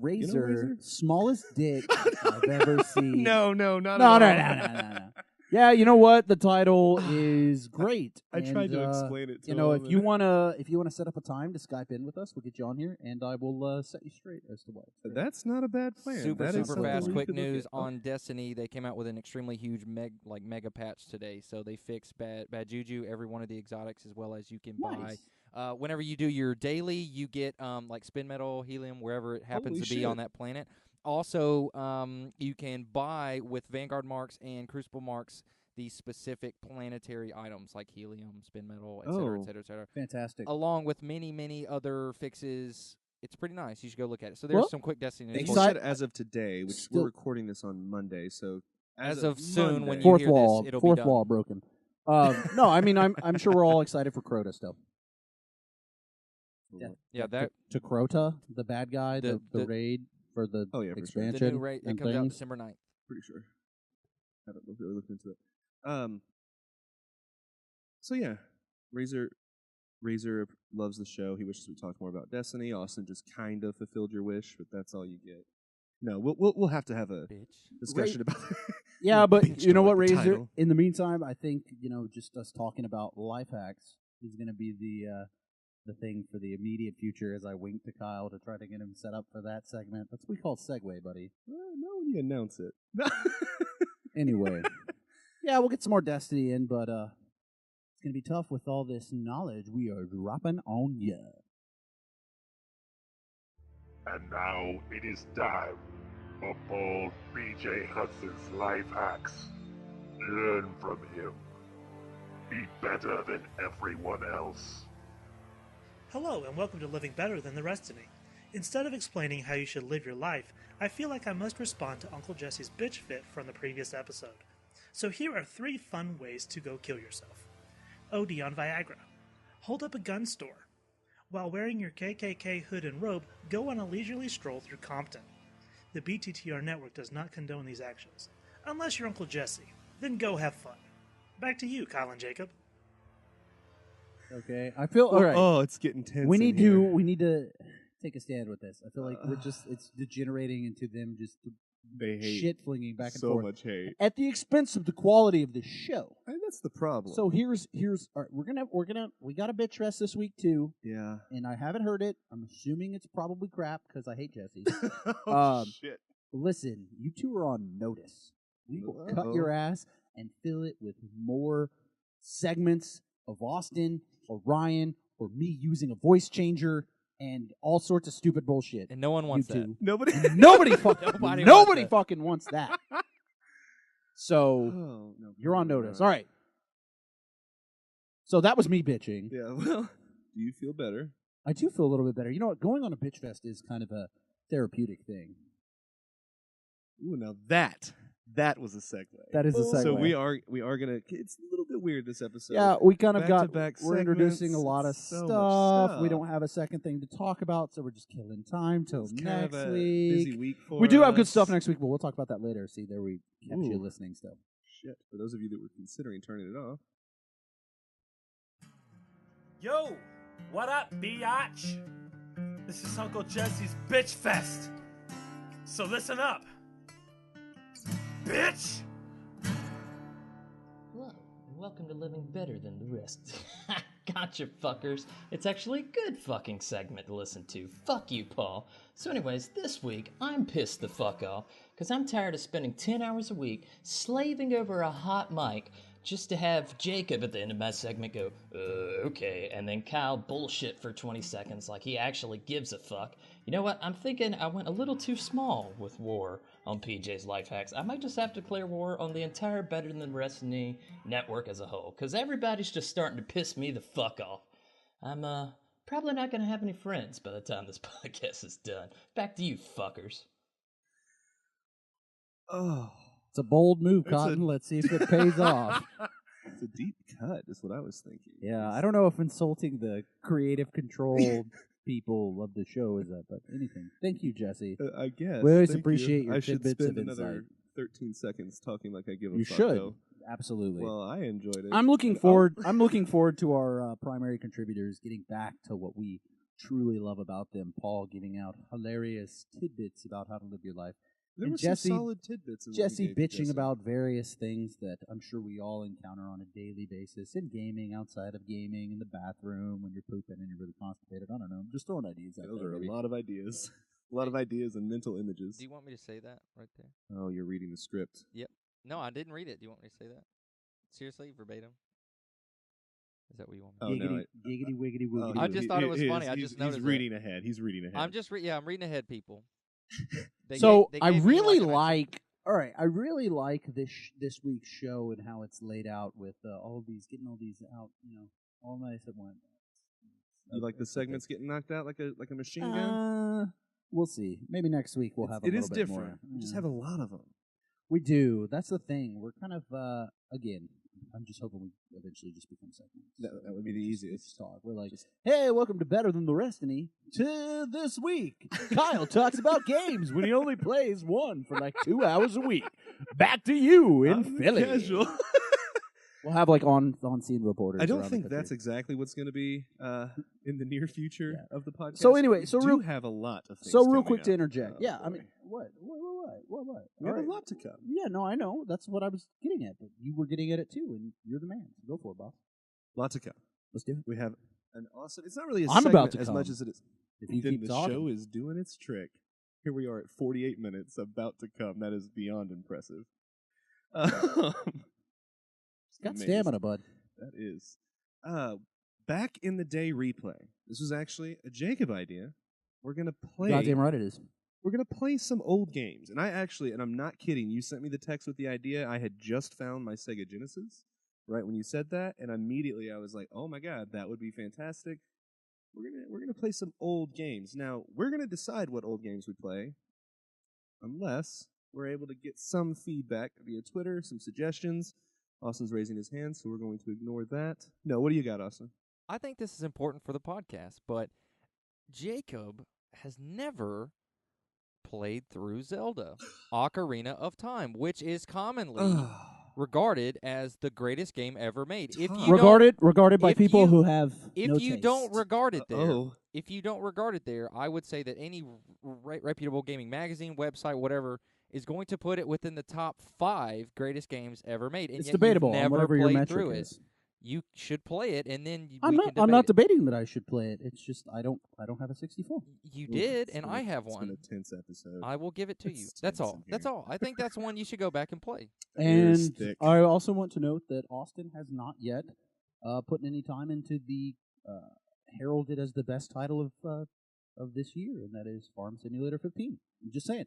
Speaker 3: Razor,
Speaker 2: Razor?
Speaker 3: smallest dick I've ever seen.
Speaker 2: No, not
Speaker 3: no,
Speaker 2: at
Speaker 3: no,
Speaker 2: all.
Speaker 3: no. Yeah, you know what? The title is great.
Speaker 2: I tried
Speaker 3: and,
Speaker 2: to explain it to
Speaker 3: You know,
Speaker 2: him.
Speaker 3: if you wanna set up a time to Skype in with us, we'll get you on here, and I will set you straight as to why. it's great.
Speaker 2: That's not a bad plan.
Speaker 4: Super,
Speaker 2: That is
Speaker 4: super
Speaker 2: something
Speaker 4: fast,
Speaker 2: we
Speaker 4: quick
Speaker 2: could look
Speaker 4: news
Speaker 2: at. Oh,
Speaker 4: on Destiny. They came out with an extremely huge mega patch today. So they fixed bad juju, every one of the exotics, as well as you can
Speaker 3: Nice.
Speaker 4: buy. Whenever you do your daily, you get like spin metal, helium, wherever it happens
Speaker 2: Holy
Speaker 4: to be
Speaker 2: shit.
Speaker 4: on that planet. Also, you can buy with Vanguard marks and Crucible marks these specific planetary items like helium, spin metal, etc.,
Speaker 2: Oh.
Speaker 4: etc., etc.
Speaker 3: Fantastic.
Speaker 4: Along with many other fixes. It's pretty nice. You should go look at it. So there's
Speaker 3: Well,
Speaker 4: some quick Destiny
Speaker 2: They
Speaker 4: news.
Speaker 3: Excite-
Speaker 2: said as of today, which
Speaker 3: Still-
Speaker 2: we're recording this on Monday, so
Speaker 4: As of soon, when
Speaker 2: Monday-
Speaker 4: you
Speaker 3: Fourth
Speaker 4: hear
Speaker 3: wall,
Speaker 4: this, it'll
Speaker 3: fourth
Speaker 4: be done.
Speaker 3: wall broken. No, I mean I'm sure we're all excited for Crota still.
Speaker 4: Yeah, that
Speaker 3: To Crota, the bad guy, the
Speaker 4: the-
Speaker 3: raid for the
Speaker 2: Oh, yeah, for sure.
Speaker 4: the
Speaker 3: expansion
Speaker 4: new rate it
Speaker 3: and
Speaker 4: comes out
Speaker 3: things.
Speaker 4: December 9th.
Speaker 2: pretty sure. Haven't really looked into it. So yeah, Razor loves the show. He wishes we talked more about Destiny. Austin just kind of fulfilled your wish, but that's all you get. No, we'll have to have a
Speaker 4: Bitch.
Speaker 2: discussion about it.
Speaker 3: Yeah, but
Speaker 2: Bitch,
Speaker 3: you know
Speaker 2: don't
Speaker 3: what,
Speaker 2: like the
Speaker 3: Razor?
Speaker 2: title.
Speaker 3: In the meantime, I think just us talking about life hacks is going to be the thing for the immediate future. As I wink to Kyle to try to get him set up for that segment. That's what we call segue, buddy.
Speaker 2: Well, no, when you announce it.
Speaker 3: Anyway, yeah, we'll get some more Destiny in, but it's going to be tough with all this knowledge we are dropping on ya.
Speaker 5: And now it is time for Paul B.J. Hudson's life hacks. Learn from him. Be better than everyone else.
Speaker 6: Hello, and welcome to Living Better Than the Restiny. Instead of explaining how you should live your life, I feel like I must respond to Uncle Jesse's bitch fit from the previous episode. So here are 3 fun ways to go kill yourself. OD on Viagra. Hold up a gun store. While wearing your KKK hood and robe, go on a leisurely stroll through Compton. The BTTR network does not condone these actions. Unless you're Uncle Jesse. Then go have fun. Back to you, Kyle and Jacob.
Speaker 3: Okay, I feel all right.
Speaker 2: Oh, it's getting tense.
Speaker 3: we
Speaker 2: in
Speaker 3: need
Speaker 2: here.
Speaker 3: to we need to take a stand with this. I feel like it's degenerating into them just
Speaker 2: They hate
Speaker 3: shit flinging back and
Speaker 2: so
Speaker 3: forth
Speaker 2: much hate.
Speaker 3: at the expense of the quality of the show.
Speaker 2: I think that's the problem.
Speaker 3: So here's all right, we got a bitch fest this week too,
Speaker 2: yeah.
Speaker 3: and I haven't heard it. I'm assuming it's probably crap because I hate Jesse.
Speaker 2: Oh, shit.
Speaker 3: Listen, you two are on notice. We will cut your ass and fill it with more segments of Austin or Ryan or me using a voice changer and all sorts of stupid bullshit.
Speaker 4: And no one wants
Speaker 3: You
Speaker 4: that.
Speaker 3: two.
Speaker 2: Nobody.
Speaker 3: Nobody fucking
Speaker 4: Nobody
Speaker 3: nobody
Speaker 4: wants that.
Speaker 3: fucking wants that. So
Speaker 2: Oh, no,
Speaker 3: you're on notice. All right. So that was me bitching.
Speaker 2: Yeah. Well, do you feel better?
Speaker 3: I do feel a little bit better. You know what? Going on a bitch fest is kind of a therapeutic thing.
Speaker 2: Ooh, now that was a segue.
Speaker 3: That is a segue.
Speaker 2: So we are gonna. It's a little bit weird this episode.
Speaker 3: Yeah, we kind of
Speaker 2: Back-to-back
Speaker 3: we're introducing a
Speaker 2: segments,
Speaker 3: lot of
Speaker 2: so much
Speaker 3: stuff. We
Speaker 2: stuff.
Speaker 3: don't have a second thing to talk about, so we're just killing time till
Speaker 2: It's kind
Speaker 3: next
Speaker 2: of a
Speaker 3: week.
Speaker 2: busy week for
Speaker 3: We do have good
Speaker 2: us.
Speaker 3: stuff next week, but we'll talk about that later. See, there we kept you
Speaker 2: Ooh.
Speaker 3: listening still.
Speaker 2: Shit. For those of you that were considering turning it off.
Speaker 1: Yo, what up, biatch? This is Uncle Jesse's Bitch Fest. So listen up. Bitch!
Speaker 7: Hello, and welcome to Living Better Than the Rest. Gotcha, fuckers. It's actually a good fucking segment to listen to. Fuck you, Paul. So anyways, this week, I'm pissed the fuck off, because I'm tired of spending 10 hours a week slaving over a hot mic just to have Jacob at the end of my segment go, okay, and then Kyle bullshit for 20 seconds like he actually gives a fuck. You know what? I'm thinking I went a little too small with war on PJ's Life Hacks. I might just have to declare war on the entire Better Than the Wrestling network as a whole, because everybody's just starting to piss me the fuck off. I'm probably not going to have any friends by the time this podcast is done. Back to you, fuckers.
Speaker 2: Oh,
Speaker 3: It's a bold move,
Speaker 2: It's a-
Speaker 3: Cotton. Let's see if it pays off.
Speaker 2: it's a deep cut. Is what I was thinking.
Speaker 3: Yeah, I don't know if insulting the creative control people of the show is that, but anything. Thank you, Jesse.
Speaker 2: I guess.
Speaker 3: We always
Speaker 2: Thank
Speaker 3: appreciate
Speaker 2: you.
Speaker 3: your
Speaker 2: I should
Speaker 3: tidbits
Speaker 2: spend
Speaker 3: of
Speaker 2: another
Speaker 3: insight.
Speaker 2: 13 seconds talking like I give a
Speaker 3: You
Speaker 2: fuck.
Speaker 3: should.
Speaker 2: Though.
Speaker 3: Absolutely.
Speaker 2: Well, I enjoyed it.
Speaker 3: I'm looking
Speaker 2: Oh.
Speaker 3: forward. I'm looking forward to our primary contributors getting back to what we truly love about them. Paul giving out hilarious tidbits about how to live your life.
Speaker 2: There
Speaker 3: and
Speaker 2: were
Speaker 3: Jesse-
Speaker 2: some solid tidbits. In what
Speaker 3: Jesse
Speaker 2: you gave
Speaker 3: bitching
Speaker 2: Jesse.
Speaker 3: about various things that I'm sure we all encounter on a daily basis in gaming, outside of gaming, in the bathroom when you're pooping and you're really constipated. I don't know. I'm just throwing ideas out
Speaker 2: Those
Speaker 3: there.
Speaker 2: are
Speaker 3: maybe.
Speaker 2: a lot of ideas. A lot of ideas and mental images.
Speaker 4: Do you want me to say that right there?
Speaker 2: Oh, you're reading the script.
Speaker 4: No, I didn't read it. Do you want me to say that? Seriously, verbatim? Is that what you want me
Speaker 2: Oh,
Speaker 4: to
Speaker 2: no,
Speaker 3: Giggity, wiggity,
Speaker 2: Oh,
Speaker 3: wiggity.
Speaker 4: I just thought it was funny. I
Speaker 2: He's
Speaker 4: just noticed
Speaker 2: He's
Speaker 4: that.
Speaker 2: reading ahead. He's reading ahead.
Speaker 4: I'm reading ahead, people. They
Speaker 3: So
Speaker 4: they
Speaker 3: I
Speaker 4: gave me
Speaker 3: really
Speaker 4: an
Speaker 3: like. All right, I really like this week's show and how it's laid out with getting all these out, all nice at once.
Speaker 2: You like the segments getting knocked out like a machine gun?
Speaker 3: We'll see. Maybe next week we'll have a
Speaker 2: It
Speaker 3: little
Speaker 2: is
Speaker 3: bit
Speaker 2: different.
Speaker 3: more.
Speaker 2: We just
Speaker 3: Yeah.
Speaker 2: have a lot of them.
Speaker 3: We do. That's the thing. We're kind of again. I'm just hoping we eventually just become segments.
Speaker 2: That would be the easiest.
Speaker 3: Talk. We're like, hey, welcome to Better Than the Destiny. To this week, Kyle talks about games when he only plays one for like 2 hours a week. Back to you in
Speaker 2: I'm
Speaker 3: Philly.
Speaker 2: Casual.
Speaker 3: We'll have like on scene reporters.
Speaker 2: I don't
Speaker 3: around
Speaker 2: think
Speaker 3: the
Speaker 2: that's
Speaker 3: country.
Speaker 2: exactly what's going to be in the near future
Speaker 3: Yeah.
Speaker 2: of the podcast.
Speaker 3: So anyway, so
Speaker 2: we
Speaker 3: real-
Speaker 2: do have a lot of things.
Speaker 3: So real
Speaker 2: coming
Speaker 3: quick
Speaker 2: up.
Speaker 3: to interject.
Speaker 2: Oh,
Speaker 3: Yeah, I
Speaker 2: boy.
Speaker 3: mean, what?
Speaker 2: we have
Speaker 3: All right.
Speaker 2: a lot to come.
Speaker 3: Yeah, no, I know. That's what I was getting at. But you were getting at it too, and you're the man. So go for it, boss.
Speaker 2: Lot to come.
Speaker 3: Let's do it.
Speaker 2: We have an awesome. It's not really a
Speaker 3: I'm
Speaker 2: segment
Speaker 3: about to
Speaker 2: as
Speaker 3: come.
Speaker 2: much as it is.
Speaker 3: If you
Speaker 2: Then
Speaker 3: keep
Speaker 2: the
Speaker 3: talking.
Speaker 2: show is doing its trick. Here we are at 48 minutes, about to come. That is beyond impressive.
Speaker 3: Got
Speaker 2: amazing.
Speaker 3: stamina, bud.
Speaker 2: That is. Back in the day replay. This was actually a Jacob idea. We're gonna play.
Speaker 3: Goddamn right it is.
Speaker 2: We're gonna play some old games, and I'm not kidding. You sent me the text with the idea. I had just found my Sega Genesis right when you said that, and immediately I was like, "Oh my god, that would be fantastic." We're gonna play some old games. Now we're gonna decide what old games we play, unless we're able to get some feedback via Twitter, some suggestions. Austin's raising his hand, so we're going to ignore that. No, what do you got, Austin?
Speaker 4: I think this is important for the podcast, but Jacob has never played through Zelda Ocarina of Time, which is commonly regarded as the greatest game ever made. If you
Speaker 3: regarded by
Speaker 4: if
Speaker 3: people
Speaker 4: you-
Speaker 3: who have
Speaker 4: if
Speaker 3: no
Speaker 4: you don't
Speaker 3: taste.
Speaker 4: regard it there,
Speaker 2: Oh,
Speaker 4: if you don't regard it there, I would say that any reputable gaming magazine, website, whatever, is going to put it within the top 5 greatest games ever made. And
Speaker 3: It's
Speaker 4: yet
Speaker 3: debatable
Speaker 4: you've
Speaker 3: on
Speaker 4: never
Speaker 3: whatever your
Speaker 4: played
Speaker 3: metric
Speaker 4: through
Speaker 3: is.
Speaker 4: it. You should play it, and then
Speaker 3: I'm
Speaker 4: we
Speaker 3: not.
Speaker 4: can
Speaker 3: I'm not
Speaker 4: debate
Speaker 3: debating that I should play it. It's just I don't have a 64.
Speaker 4: it. You did, and I have
Speaker 2: It's been
Speaker 4: one.
Speaker 2: a tense episode.
Speaker 4: I will give it to you.
Speaker 2: It's
Speaker 4: That's
Speaker 2: tense
Speaker 4: all.
Speaker 2: in
Speaker 4: That's
Speaker 2: here.
Speaker 4: all. I think that's one you should go back and play.
Speaker 2: Hair's
Speaker 3: And
Speaker 2: thick.
Speaker 3: I also want to note that Austin has not yet put any time into the heralded as the best title of this year, and that is Farm Simulator 15. I'm just saying.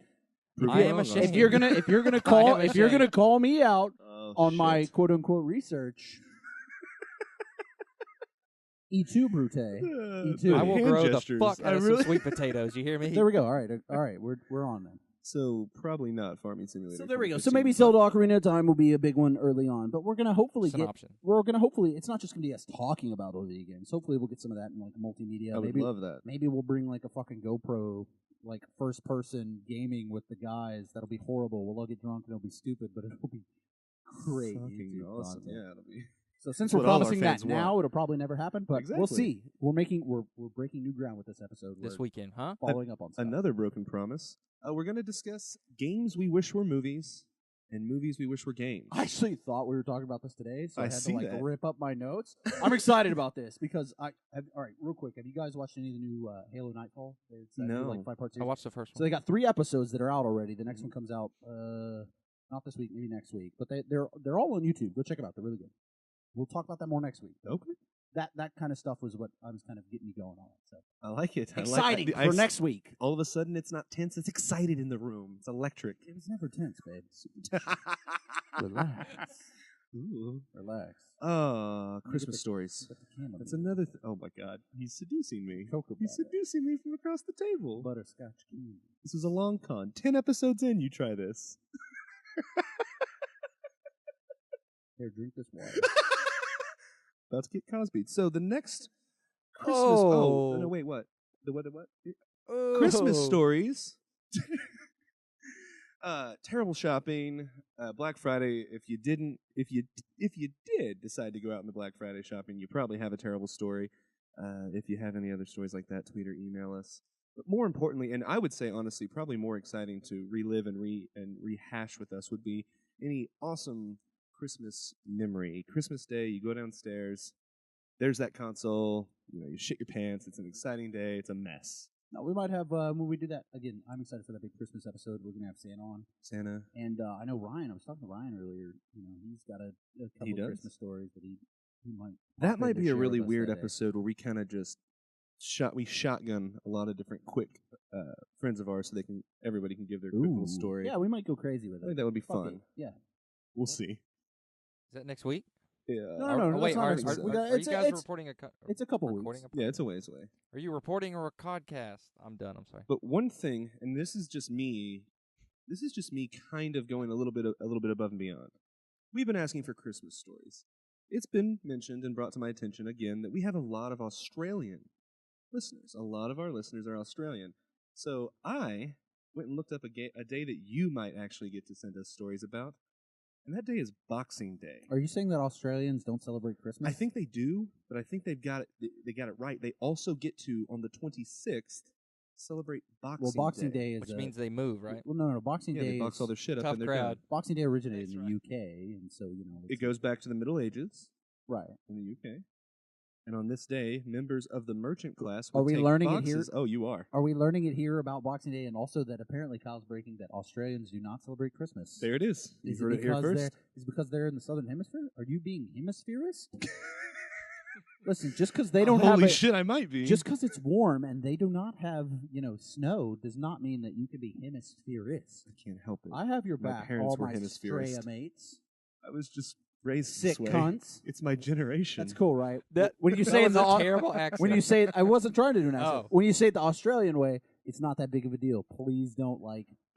Speaker 4: I am
Speaker 2: wrong,
Speaker 4: ashamed.
Speaker 3: If you're gonna
Speaker 4: I
Speaker 3: call
Speaker 4: am
Speaker 3: if you're gonna
Speaker 4: ashamed.
Speaker 3: call me out
Speaker 2: Oh,
Speaker 3: on my
Speaker 2: shit.
Speaker 3: quote unquote research, E2 Brute. E2.
Speaker 4: I will
Speaker 2: hand
Speaker 4: grow
Speaker 2: gestures.
Speaker 4: the fuck
Speaker 2: I
Speaker 4: out of
Speaker 2: really-
Speaker 4: some sweet potatoes. You hear me?
Speaker 3: There we go. All right. We're on then.
Speaker 2: So probably not Farming Simulator.
Speaker 3: So there we go. So
Speaker 2: 2015,
Speaker 3: maybe
Speaker 2: but-
Speaker 3: Zelda Ocarina of Time will be a big one early on, but we're gonna hopefully
Speaker 4: It's an
Speaker 3: get.
Speaker 4: option.
Speaker 3: We're gonna hopefully. It's not just gonna be us talking about old video games. Hopefully we'll get some of that in like multimedia.
Speaker 2: I would
Speaker 3: maybe
Speaker 2: love that.
Speaker 3: maybe we'll bring like a fucking GoPro, like first person gaming with the guys. That'll be horrible. We'll all get drunk and it'll be stupid, but it'll be great.
Speaker 2: Fucking
Speaker 3: YouTube
Speaker 2: awesome.
Speaker 3: content.
Speaker 2: Yeah, it'll be.
Speaker 3: So since
Speaker 2: That's
Speaker 3: we're
Speaker 2: what all our
Speaker 3: promising that
Speaker 2: fans want.
Speaker 3: now, it'll probably never happen. But we'll
Speaker 2: Exactly.
Speaker 3: see. We're breaking new ground with this episode.
Speaker 4: This
Speaker 3: We're
Speaker 4: weekend, huh?
Speaker 3: following up on stuff.
Speaker 2: Another broken promise. We're going to discuss games we wish were movies and movies we wish were games.
Speaker 3: I actually thought we were talking about this today, so I
Speaker 2: I
Speaker 3: had to
Speaker 2: see
Speaker 3: like
Speaker 2: that.
Speaker 3: rip up my notes. I'm excited about this because all right, real quick. Have you guys watched any of the new Halo Nightfall? It's
Speaker 2: No.
Speaker 3: like 5-part
Speaker 4: I
Speaker 3: series.
Speaker 4: watched the first
Speaker 3: So
Speaker 4: one.
Speaker 3: they got 3 episodes that are out already. The next one comes out not this week, maybe next week. But they're all on YouTube. Go check them out. They're really good. We'll talk about that more next week.
Speaker 2: Okay.
Speaker 3: That kind of stuff was what I was kind of getting me going on. So
Speaker 2: I like it.
Speaker 3: exciting
Speaker 2: I like,
Speaker 3: for next week.
Speaker 2: All of a sudden, it's not tense. It's excited in the room. It's electric.
Speaker 3: It was never tense, babe. Relax.
Speaker 2: Ooh.
Speaker 3: Relax.
Speaker 2: Christmas stories.
Speaker 3: Put the candle
Speaker 2: That's
Speaker 3: down.
Speaker 2: another. Oh my God, he's seducing me.
Speaker 3: Cocoa
Speaker 2: He's
Speaker 3: butter.
Speaker 2: seducing me from across the table.
Speaker 3: Butterscotch candy.
Speaker 2: This is a long con. 10 episodes in, you try this.
Speaker 3: Here, drink this water.
Speaker 2: About to get Cosby. So the next Christmas. Oh, no, wait, what? The what? Christmas stories. Terrible shopping. Black Friday. If you did decide to go out in the Black Friday shopping, you probably have a terrible story. If you have any other stories like that, tweet or email us. But more importantly, and I would say honestly, probably more exciting to relive and rehash with us would be any awesome Christmas memory. Christmas Day, you go downstairs. There's that console. You shit your pants. It's an exciting day. It's a mess.
Speaker 3: No, we might have when we do that again. I'm excited for that big Christmas episode. We're gonna have Santa on,
Speaker 2: Santa.
Speaker 3: and I know Ryan. I was talking to Ryan earlier. He's got a couple
Speaker 2: He
Speaker 3: of
Speaker 2: does?
Speaker 3: Christmas stories that he might.
Speaker 2: That
Speaker 3: pop
Speaker 2: might
Speaker 3: in to
Speaker 2: be a
Speaker 3: share
Speaker 2: really
Speaker 3: with us
Speaker 2: weird
Speaker 3: that day.
Speaker 2: episode where we kind of just shotgun a lot of different quick friends of ours, so everybody can give their quick little
Speaker 3: Ooh.
Speaker 2: story.
Speaker 3: Yeah, we might go crazy with
Speaker 2: I
Speaker 3: it.
Speaker 2: think that would be
Speaker 3: Fuck
Speaker 2: fun.
Speaker 3: it. Yeah.
Speaker 2: We'll see.
Speaker 4: Is that next week?
Speaker 2: Yeah.
Speaker 3: No,
Speaker 4: wait,
Speaker 3: that's not
Speaker 4: are,
Speaker 3: next
Speaker 4: are,
Speaker 3: week. We
Speaker 4: are-
Speaker 3: got-
Speaker 4: are
Speaker 3: it's
Speaker 4: you
Speaker 3: a-
Speaker 4: guys
Speaker 3: it's-
Speaker 4: reporting
Speaker 3: It's a couple
Speaker 4: recording
Speaker 3: weeks.
Speaker 2: Yeah, it's a ways away.
Speaker 4: Are you reporting or a podcast? I'm done. I'm sorry.
Speaker 2: But one thing, and this is just me kind of going a little bit above and beyond. We've been asking for Christmas stories. It's been mentioned and brought to my attention again that we have a lot of Australian listeners. A lot of our listeners are Australian. So I went and looked up a day that you might actually get to send us stories about. And that day is Boxing Day.
Speaker 3: Are you saying that Australians don't celebrate Christmas?
Speaker 2: I think they do, but I think they got it right. They also get to, on the 26th, celebrate Boxing Day.
Speaker 3: Well, Boxing Day is
Speaker 4: Which means they move, right?
Speaker 3: Well, no. Boxing
Speaker 2: Yeah,
Speaker 3: Day
Speaker 2: they box
Speaker 3: is
Speaker 2: all their shit up
Speaker 4: tough
Speaker 2: and they're
Speaker 4: crowd.
Speaker 2: done.
Speaker 3: Boxing Day originated
Speaker 6: That's
Speaker 3: in
Speaker 6: right.
Speaker 3: the UK, and so
Speaker 2: It goes back to the Middle Ages
Speaker 3: right.
Speaker 2: in the UK. And on this day, members of the merchant class
Speaker 3: Are
Speaker 2: will
Speaker 3: we
Speaker 2: take
Speaker 3: learning it
Speaker 2: boxes.
Speaker 3: here?
Speaker 2: Oh, you are.
Speaker 3: Are we learning it here about Boxing Day, and also that apparently Kyle's breaking that Australians do not celebrate Christmas?
Speaker 2: There it is. You
Speaker 3: Is
Speaker 2: heard it here
Speaker 3: because
Speaker 2: first.
Speaker 3: Is it because they're in the southern hemisphere? Are you being hemispherist? Listen, just because they don't have
Speaker 2: Holy
Speaker 3: it,
Speaker 2: shit, I might be.
Speaker 3: just because it's warm and they do not have snow, does not mean that you can be hemispherist.
Speaker 2: I can't help it.
Speaker 3: I have your
Speaker 2: My
Speaker 3: back,
Speaker 2: parents
Speaker 3: all
Speaker 2: were
Speaker 3: my
Speaker 2: hemispherist.
Speaker 3: Australia mates.
Speaker 2: I was just raised
Speaker 3: Sick
Speaker 2: this way.
Speaker 3: cunts.
Speaker 2: It's my generation.
Speaker 3: That's cool, right?
Speaker 4: That
Speaker 3: when you
Speaker 4: that
Speaker 3: say it
Speaker 4: was
Speaker 3: the
Speaker 4: a terrible accent.
Speaker 3: when you say it, I wasn't trying to do an accent.
Speaker 4: Oh.
Speaker 3: When you say it the Australian way, it's not that big of a deal. Please don't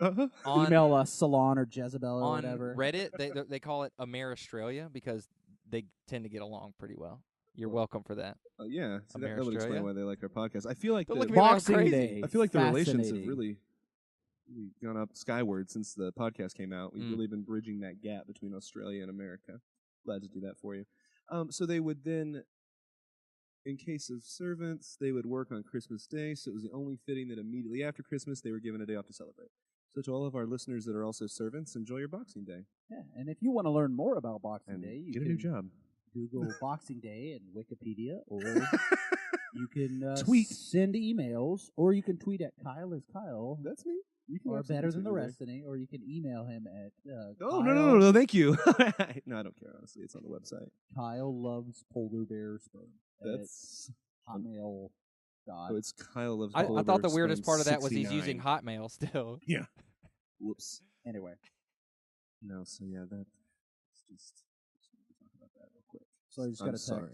Speaker 2: Uh-huh.
Speaker 4: on,
Speaker 3: email us Salon or Jezebel or
Speaker 4: on
Speaker 3: whatever.
Speaker 4: Reddit, they call it Ameristralia because they tend to get along pretty well. You're welcome for that.
Speaker 2: Yeah, see, that would
Speaker 4: Ameristralia?
Speaker 2: explain why they like our podcast. I feel like
Speaker 4: Don't
Speaker 2: the,
Speaker 4: look at me like I'm
Speaker 3: Boxing
Speaker 4: crazy.
Speaker 3: Day.
Speaker 2: I feel like the relations have
Speaker 3: fascinating.
Speaker 2: really we've gone up skyward since the podcast came out. We've
Speaker 4: Mm.
Speaker 2: really been bridging that gap between Australia and America. Glad to do that for you. So they would then, in case of servants, they would work on Christmas Day, so it was the only fitting that immediately after Christmas they were given a day off to celebrate. So to all of our listeners that are also servants, enjoy your Boxing Day.
Speaker 3: Yeah, and if you want to learn more about Boxing
Speaker 2: And
Speaker 3: Day, you
Speaker 2: get a
Speaker 3: can
Speaker 2: new job.
Speaker 3: Google Boxing Day in Wikipedia, or you can
Speaker 2: Tweet.
Speaker 3: send emails, or you can tweet at Kyle is Kyle,
Speaker 2: That's me. You
Speaker 3: or
Speaker 2: absolutely
Speaker 3: Better Than the
Speaker 2: tweet me.
Speaker 3: Rest in it, or you can email him at
Speaker 2: Oh,
Speaker 3: Kyle,
Speaker 2: no, thank you. No, I don't care, honestly. It's on the website.
Speaker 3: Kyle loves polar bear sperm.
Speaker 2: That's...
Speaker 3: Hotmail.
Speaker 2: Oh, it's Kyle loves
Speaker 4: I
Speaker 2: polar
Speaker 4: thought the
Speaker 2: bear
Speaker 4: weirdest
Speaker 2: sperm
Speaker 4: part of that was he's
Speaker 2: 69.
Speaker 4: using Hotmail still.
Speaker 2: Yeah. Whoops.
Speaker 3: Anyway,
Speaker 2: No, so yeah, that's just wanted to talk about that real quick.
Speaker 3: so I just
Speaker 2: I'm
Speaker 3: got a text.
Speaker 2: sorry.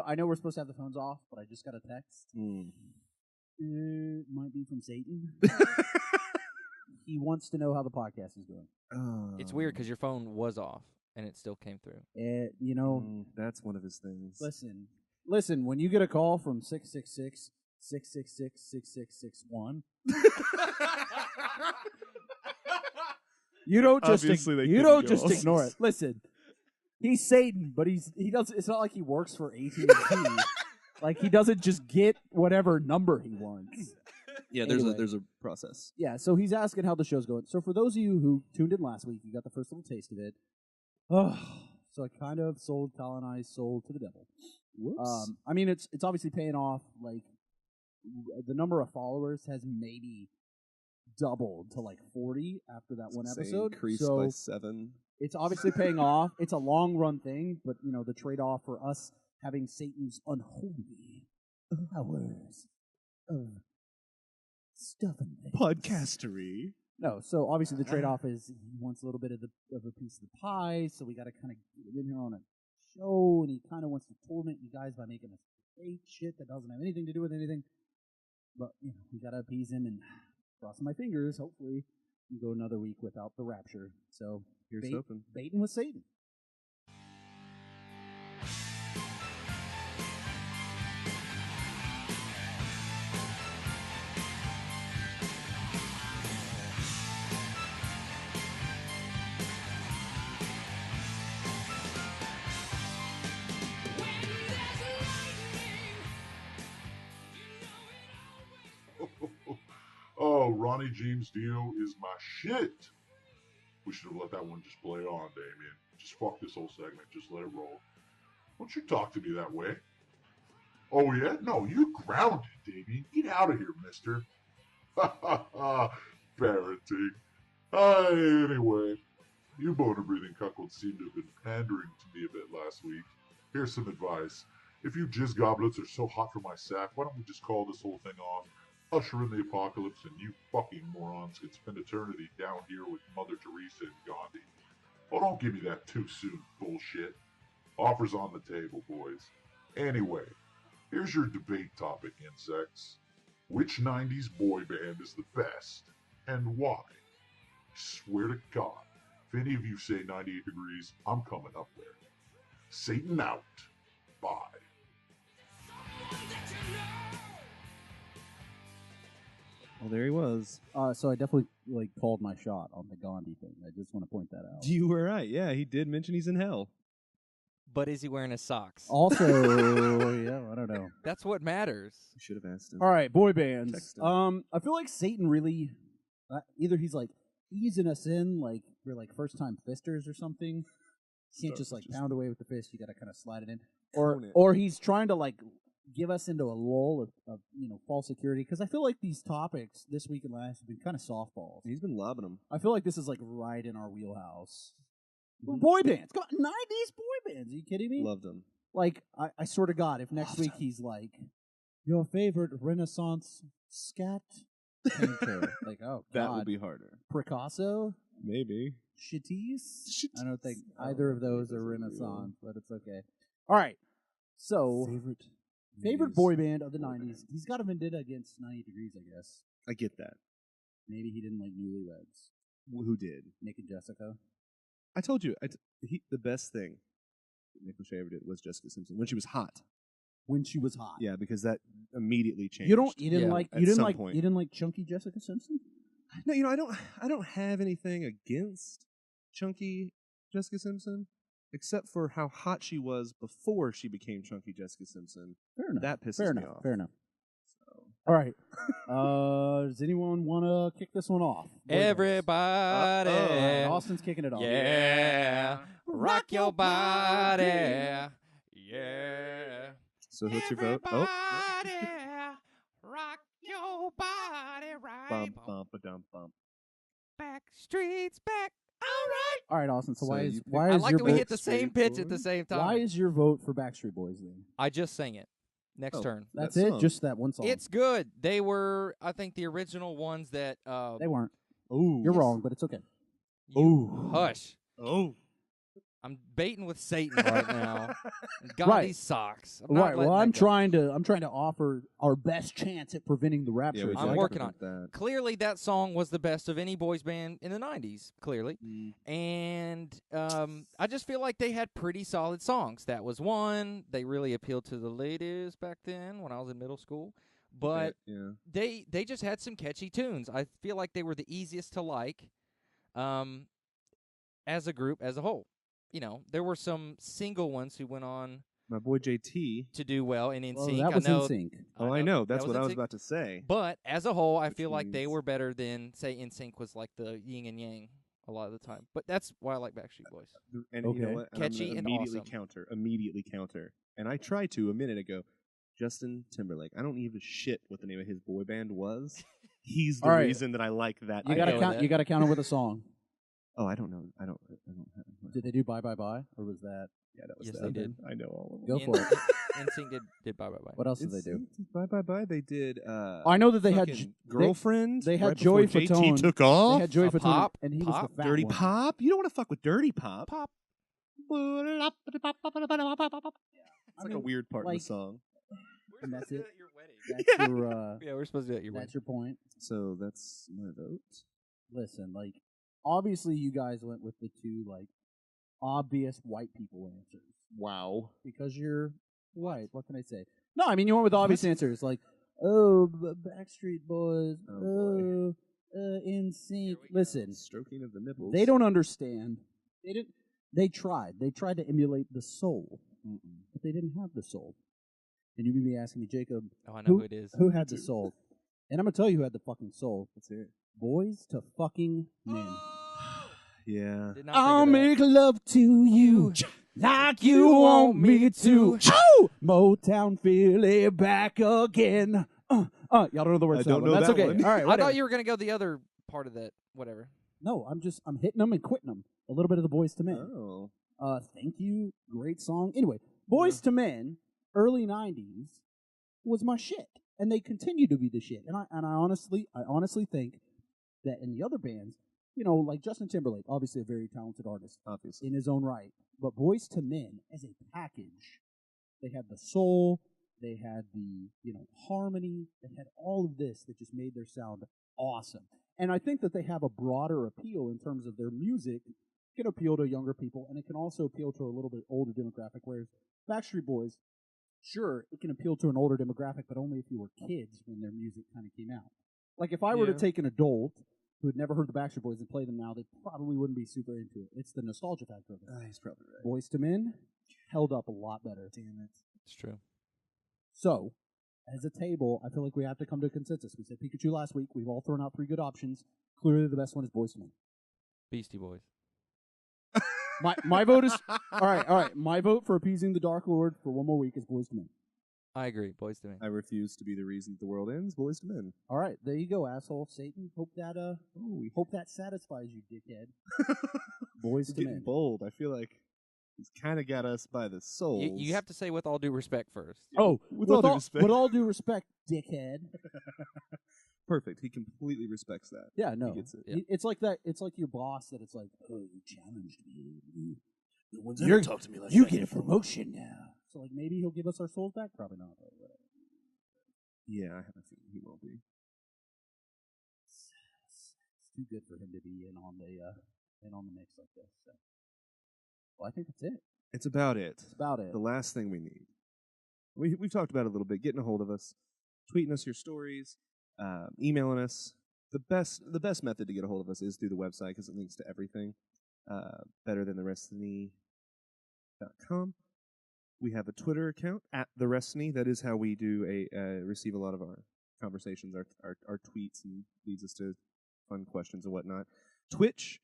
Speaker 3: I know we're supposed to have the phones off, but I just got a text. It might be from Satan. He wants to know how the podcast is going.
Speaker 4: It's weird because your phone was off and it still came through.
Speaker 3: You know,
Speaker 2: that's one of his things.
Speaker 3: listen. When you get a call from 666-666-6661, you don't just
Speaker 2: Obviously, they
Speaker 3: you
Speaker 2: couldn't
Speaker 3: don't
Speaker 2: go.
Speaker 3: just ignore it. Listen, he's Satan, but he does. It's not like he works for AT&T. Like he doesn't just get whatever number he wants.
Speaker 2: Yeah,
Speaker 3: Anyway.
Speaker 2: there's a process.
Speaker 3: Yeah, so he's asking how the show's going. So for those of you who tuned in last week, you got the first little taste of it. Oh, so I kind of sold colonized soul to the devil.
Speaker 2: Whoops.
Speaker 3: I mean, it's obviously paying off. Like the number of followers has maybe doubled to like 40 after that one
Speaker 2: Say
Speaker 3: episode.
Speaker 2: increased
Speaker 3: So
Speaker 2: by 7.
Speaker 3: it's obviously paying off. It's a long run thing, but you know the trade off for us having Satan's unholy powers of stuff in there.
Speaker 2: Podcastery.
Speaker 3: No, so obviously the trade-off is he wants a little bit of a piece of the pie, so we got to kind of get him in here on a show, and he kind of wants to torment you guys by making us fake shit that doesn't have anything to do with anything. But you know, we got to appease him, and crossing my fingers, hopefully we go another week without the rapture. So
Speaker 2: Here's hoping.
Speaker 3: baiting with Satan.
Speaker 5: Oh, Ronnie James Dio is my shit. We should have let that one just play on, Damien. Just fuck this whole segment. Just let it roll. Don't you talk to me that way. Oh, yeah? No, you're grounded, Damien. Get out of here, mister. Ha ha ha. Parenting. Anyway, you boner-breathing cuckolds seem to have been pandering to me a bit last week. Here's some advice. If you jizz goblets are so hot for my sack, why don't we just call this whole thing off? Usher in the apocalypse, and you fucking morons can spend eternity down here with Mother Teresa and Gandhi. Oh, don't give me that too soon bullshit. Offers on the table, boys. Anyway, here's your debate topic, insects. Which 90s boy band is the best, and why? Swear to God, if any of you say 98 Degrees, I'm coming up there. Satan out. Bye.
Speaker 2: Well, there he was.
Speaker 3: So I definitely called my shot on the Gandhi thing. I just want to point that out.
Speaker 2: You were right. Yeah, he did mention he's in hell.
Speaker 4: But is he wearing his socks?
Speaker 3: Also, yeah, I don't know.
Speaker 4: That's what matters.
Speaker 2: You should have asked him.
Speaker 3: All right, boy bands.
Speaker 2: Text him.
Speaker 3: I feel like Satan really, either he's like easing us in, like we're like first time fisters or something. You can't just pound away with the fist. You got to kind of slide it in, or he's trying to like give us into a lull of false security. Because I feel like these topics this week and last have been kind of softballs.
Speaker 2: He's been lobbing them.
Speaker 3: I feel like this is like right in our wheelhouse. Boy bands, come on, 90s boy bands. Are you kidding me?
Speaker 2: Loved them.
Speaker 3: Like, I swear to God, if next week he's like, your favorite Renaissance scat painter, like, oh, God.
Speaker 2: That would be harder.
Speaker 3: Picasso?
Speaker 2: Maybe.
Speaker 3: Chitties? I don't think either of those are Renaissance, but it's okay. All right. So, favorite boy band of the 90s. He's got a vendetta against 98 Degrees, I guess.
Speaker 2: I get that.
Speaker 3: Maybe he didn't like Newlyweds.
Speaker 2: Who did?
Speaker 3: Nick and Jessica.
Speaker 2: I told you. The best thing that Nick Lachey ever did was Jessica Simpson when she was hot.
Speaker 3: When she was hot.
Speaker 2: Yeah, because that immediately changed.
Speaker 3: You didn't
Speaker 2: at some point.
Speaker 3: you didn't like chunky Jessica Simpson?
Speaker 2: No, I don't have anything against chunky Jessica Simpson, except for how hot she was before she became chunky Jessica Simpson.
Speaker 3: Fair enough.
Speaker 2: That pisses
Speaker 3: Fair
Speaker 2: me
Speaker 3: enough.
Speaker 2: off.
Speaker 3: Fair enough.
Speaker 2: So.
Speaker 3: All right. Does anyone want to kick this one off?
Speaker 4: Everybody.
Speaker 3: All right, Austin's kicking it off.
Speaker 4: Yeah. Rock your body. Yeah.
Speaker 2: So what's your vote? Oh.
Speaker 4: Rock your body right.
Speaker 2: Bump, bump, a dump, bump.
Speaker 4: Back streets back. All right.
Speaker 3: All right, Austin. So
Speaker 2: So
Speaker 3: why
Speaker 2: you
Speaker 3: is
Speaker 2: pick-
Speaker 3: why
Speaker 4: I
Speaker 3: is
Speaker 4: like
Speaker 3: your
Speaker 4: that we
Speaker 3: vote?
Speaker 4: hit the same
Speaker 2: Backstreet
Speaker 4: pitch at the
Speaker 2: Boys?
Speaker 4: same time.
Speaker 3: Why is your vote for Backstreet Boys then?
Speaker 4: I just sang it. Next
Speaker 2: Oh.
Speaker 4: turn.
Speaker 2: That
Speaker 3: That's it.
Speaker 2: song.
Speaker 3: Just that one song.
Speaker 4: It's good. They were, I think, the original ones that.
Speaker 3: They weren't.
Speaker 2: Ooh.
Speaker 3: You're wrong, but it's okay.
Speaker 2: Ooh.
Speaker 4: Hush.
Speaker 2: Oh.
Speaker 4: I'm baiting with Satan right now. Got
Speaker 3: Right.
Speaker 4: these socks. I'm not
Speaker 3: Right. Well,
Speaker 4: letting
Speaker 3: I'm
Speaker 4: that go.
Speaker 3: trying to offer our best chance at preventing the rapture.
Speaker 2: Yeah, we
Speaker 3: So
Speaker 4: I'm
Speaker 3: I
Speaker 2: gotta
Speaker 3: got-
Speaker 4: working on
Speaker 2: prevent that.
Speaker 4: Clearly, that song was the best of any boys band in the '90s. Clearly, and I just feel like they had pretty solid songs. That was one. They really appealed to the ladies back then when I was in middle school. But
Speaker 2: yeah.
Speaker 4: they just had some catchy tunes. I feel like they were the easiest to like, as a group, as a whole. You know, there were some single ones who went on
Speaker 2: My boy JT.
Speaker 4: to do well in
Speaker 3: Well,
Speaker 4: NSYNC.
Speaker 3: that was
Speaker 4: I know,
Speaker 3: in sync.
Speaker 2: Oh, I know.
Speaker 4: that
Speaker 2: That's what I was
Speaker 4: NSYNC.
Speaker 2: about to say.
Speaker 4: But as a whole, I
Speaker 2: Which
Speaker 4: feel like they
Speaker 2: means-
Speaker 4: were better than, say, NSYNC was like the yin and yang a lot of the time. But that's why I like Backstreet Boys.
Speaker 2: And you
Speaker 3: Okay.
Speaker 2: know what? And I'm
Speaker 4: Catchy
Speaker 2: gonna
Speaker 4: and
Speaker 2: immediately
Speaker 4: awesome.
Speaker 2: Immediately counter. And I tried to a minute ago. Justin Timberlake. I don't give a shit what the name of his boy band was. He's the
Speaker 3: All right.
Speaker 2: reason that I like that.
Speaker 3: You
Speaker 4: I
Speaker 3: gotta
Speaker 4: know
Speaker 2: band.
Speaker 3: count.
Speaker 4: that.
Speaker 3: You gotta count it with a song.
Speaker 2: Oh, I don't know. I don't have.
Speaker 3: Did they do Bye Bye Bye, or was that?
Speaker 2: Yeah, that was
Speaker 4: Yes,
Speaker 2: that.
Speaker 4: they did.
Speaker 2: I know all of them.
Speaker 3: Go for it.
Speaker 4: NSYNC did Bye Bye Bye.
Speaker 3: What else did they do?
Speaker 2: Bye bye bye. They did.
Speaker 3: I know that they had
Speaker 2: fucking Girlfriend.
Speaker 3: they had
Speaker 2: right before
Speaker 3: Joey
Speaker 2: JT
Speaker 3: Fatone.
Speaker 2: took off.
Speaker 3: They had Joey Fatone,
Speaker 4: Pop,
Speaker 3: and he
Speaker 4: Pop,
Speaker 3: was the fat
Speaker 2: Dirty
Speaker 3: one.
Speaker 2: Pop. You don't want to fuck with Dirty Pop.
Speaker 4: Pop.
Speaker 2: It's like a
Speaker 3: mean,
Speaker 2: weird part in
Speaker 3: like-
Speaker 2: the song.
Speaker 3: And that's it.
Speaker 4: at your wedding.
Speaker 3: That's your.
Speaker 4: Yeah, we're supposed to do that at your wedding.
Speaker 3: That's your point.
Speaker 2: So that's my vote.
Speaker 3: Listen, like, obviously, you guys went with the two like obvious white people answers
Speaker 2: Wow.
Speaker 3: because you're white. What can I say? No, I mean you went with obvious answers like, oh, Backstreet Boys,
Speaker 2: Oh,
Speaker 3: In Sync. Listen,
Speaker 2: Stroking of the nipples.
Speaker 3: they don't understand. They didn't. They tried. They tried to emulate the soul, but they didn't have the soul. And you may be asking me, Jacob,
Speaker 4: Oh, I know who it is.
Speaker 3: who had the soul? And I'm gonna tell you who had the fucking soul.
Speaker 2: Let's hear it.
Speaker 3: Boys to fucking men.
Speaker 2: Yeah.
Speaker 4: Did not
Speaker 3: I'll
Speaker 4: think of that.
Speaker 3: make love to you like you want me to. Choo! Motown Philly back again. Y'all don't know the words.
Speaker 2: I
Speaker 3: to
Speaker 2: don't
Speaker 3: one.
Speaker 2: know
Speaker 3: That's
Speaker 2: that
Speaker 3: okay.
Speaker 2: one.
Speaker 3: All right.
Speaker 4: I
Speaker 3: Whatever.
Speaker 4: thought you were gonna go the other part of that. Whatever.
Speaker 3: No, I'm hitting them and quitting them. A little bit of the Boys to Men.
Speaker 2: Oh.
Speaker 3: Thank you. Great song. Anyway, Boys to Men, early '90s was my shit, and they continue to be the shit. And I honestly think that in the other bands, you know, like Justin Timberlake, obviously a very talented artist
Speaker 2: Obviously.
Speaker 3: in his own right, but Boys to Men as a package, they had the soul, they had the harmony, they had all of this that just made their sound awesome. And I think that they have a broader appeal in terms of their music. It can appeal to younger people, and it can also appeal to a little bit older demographic. Whereas Backstreet Boys, sure, it can appeal to an older demographic, but only if you were kids when their music kind of came out. Like if I were to
Speaker 2: Yeah.
Speaker 3: take an adult who had never heard the Backstreet Boys and play them now, they probably wouldn't be super into it. It's the nostalgia factor of it.
Speaker 2: He's probably right.
Speaker 3: Boys to Men held up a lot better.
Speaker 2: Damn it.
Speaker 4: It's true.
Speaker 3: So, as a table, I feel like we have to come to a consensus. We said Pikachu last week. We've all thrown out 3 good options. Clearly, the best one is Boys to Men.
Speaker 4: Beastie Boys.
Speaker 3: My vote is all right. My vote for appeasing the Dark Lord for one more week is Boys to Men.
Speaker 4: I agree. Boys to Men.
Speaker 2: I refuse to be the reason the world ends. Boys to Men.
Speaker 3: All right, there you go, asshole Satan. Hope that satisfies you, dickhead. Boys
Speaker 2: He's
Speaker 3: to
Speaker 2: getting
Speaker 3: Men.
Speaker 2: bold. I feel like he's kind of got us by the soul.
Speaker 4: You have to say with all due respect first.
Speaker 3: Oh,
Speaker 2: with all due respect.
Speaker 3: With all due respect, dickhead.
Speaker 2: Perfect. He completely respects that.
Speaker 3: Yeah, no.
Speaker 2: He gets it.
Speaker 4: Yeah.
Speaker 3: It's like that. It's like your boss that it's like, oh, you challenged me.
Speaker 1: No one's
Speaker 3: You're-
Speaker 1: ever talked to me like
Speaker 3: You
Speaker 1: that
Speaker 3: get a
Speaker 1: before.
Speaker 3: promotion now. So like maybe he'll give us our souls back. Probably not. But whatever.
Speaker 2: Yeah, I have a feeling he will be.
Speaker 3: It's too good for him to be in on the mix like this. So. Well, I think that's it.
Speaker 2: It's about it.
Speaker 3: That's about it.
Speaker 2: The last thing we need. We've talked about it a little bit. Getting a hold of us, tweeting us your stories, emailing us, the best method to get a hold of us is through the website because it links to everything. BetterThanTheRestiny.com. We have a Twitter account at the Restiny. That is how we do receive a lot of our conversations, our tweets, and leads us to fun questions and whatnot. Twitch.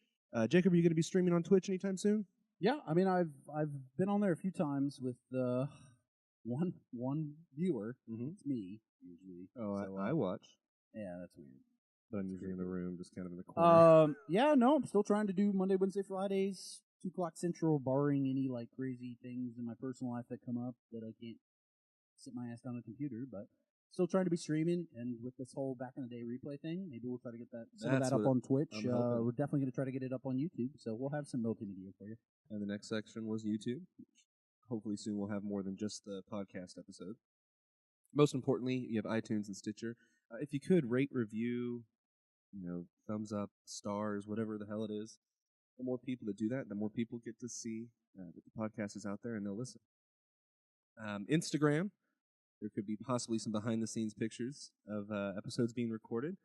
Speaker 2: Jacob, are you going to be streaming on Twitch anytime soon?
Speaker 3: Yeah, I mean, I've been on there a few times with one viewer.
Speaker 2: Mm-hmm.
Speaker 3: It's me usually.
Speaker 2: Oh,
Speaker 3: So,
Speaker 2: I watch,
Speaker 3: yeah, that's weird.
Speaker 2: but I'm usually in the room, just kind of in the corner.
Speaker 3: Yeah, no, I'm still trying to do Monday, Wednesday, Fridays, 2 o'clock Central, barring any like crazy things in my personal life that come up that I can't sit my ass down on the computer. But still trying to be streaming, and with this whole back in the day replay thing, maybe we'll try to get some of that up on Twitch. We're definitely going to try to get it up on YouTube, so we'll have some multimedia for you.
Speaker 2: And the next section was YouTube. Hopefully soon we'll have more than just the podcast episode. Most importantly, you have iTunes and Stitcher. If you could rate, review, thumbs up, stars, whatever the hell it is. The more people that do that, the more people get to see that the podcast is out there and they'll listen. Instagram, there could be possibly some behind-the-scenes pictures of episodes being recorded.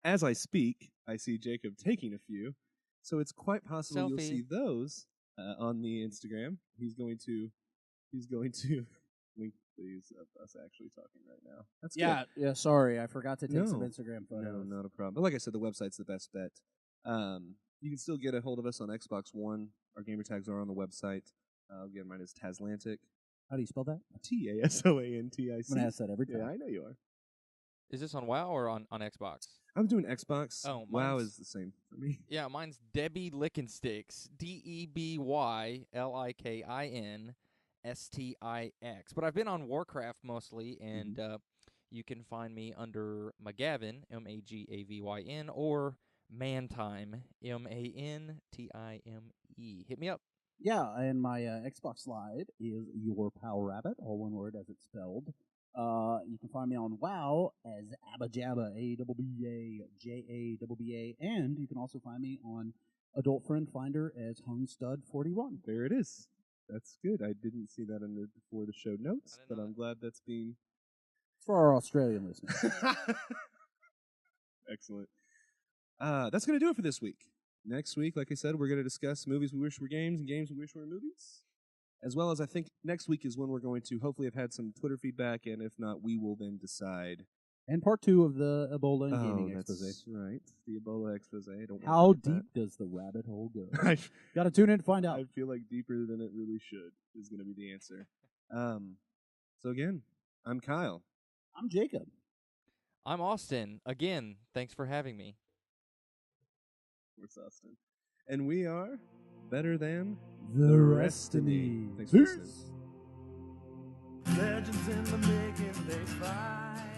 Speaker 2: As I speak, I see Jacob taking a few, so it's quite possible you'll see those on the Instagram. He's going to link these of us actually talking right now. That's good.
Speaker 3: Yeah. Sorry, I forgot to take some Instagram photos.
Speaker 2: No, not a problem. But like I said, the website's the best bet. You can still get a hold of us on Xbox One. Our gamer tags are on the website. Again, mine is Taslantic.
Speaker 3: How do you spell that?
Speaker 2: Tasoantic.
Speaker 3: I'm gonna ask that every time.
Speaker 2: Yeah, I know you are.
Speaker 4: Is this on WoW or on Xbox?
Speaker 2: I'm doing Xbox.
Speaker 4: Oh,
Speaker 2: WoW is the same for me.
Speaker 4: Yeah, mine's Debbie Lickensticks. DebyLickensticks. But I've been on Warcraft mostly, and you can find me under Magavin, Magavyn, or Mantime, Mantime. Hit me up.
Speaker 3: Yeah, and my Xbox Live is Your Pal Rabbit, all one word as it's spelled. You can find me on WoW as Abajabba, ABBAJABBA, and you can also find me on Adult Friend Finder as HungStud41.
Speaker 2: There it is. That's good. I didn't see that before the show notes, but I'm glad that's being...
Speaker 3: It's for our Australian listeners.
Speaker 2: Excellent. That's going to do it for this week. Next week, like I said, we're going to discuss movies we wish were games and games we wish were movies. As well as I think next week is when we're going to hopefully have had some Twitter feedback, and if not, we will then decide.
Speaker 3: And part 2 of the Ebola and gaming expose.
Speaker 2: That's right. The Ebola expose.
Speaker 3: How deep does the rabbit hole go? Got to tune in to find out.
Speaker 2: I feel like deeper than it really should is going to be the answer. So again, I'm Kyle.
Speaker 3: I'm Jacob.
Speaker 4: I'm Austin. Again, thanks for having me.
Speaker 2: Where's Austin? And we are Better Than
Speaker 3: The Restiny.
Speaker 2: Thanks for listening.
Speaker 1: Legends in the making, they fight.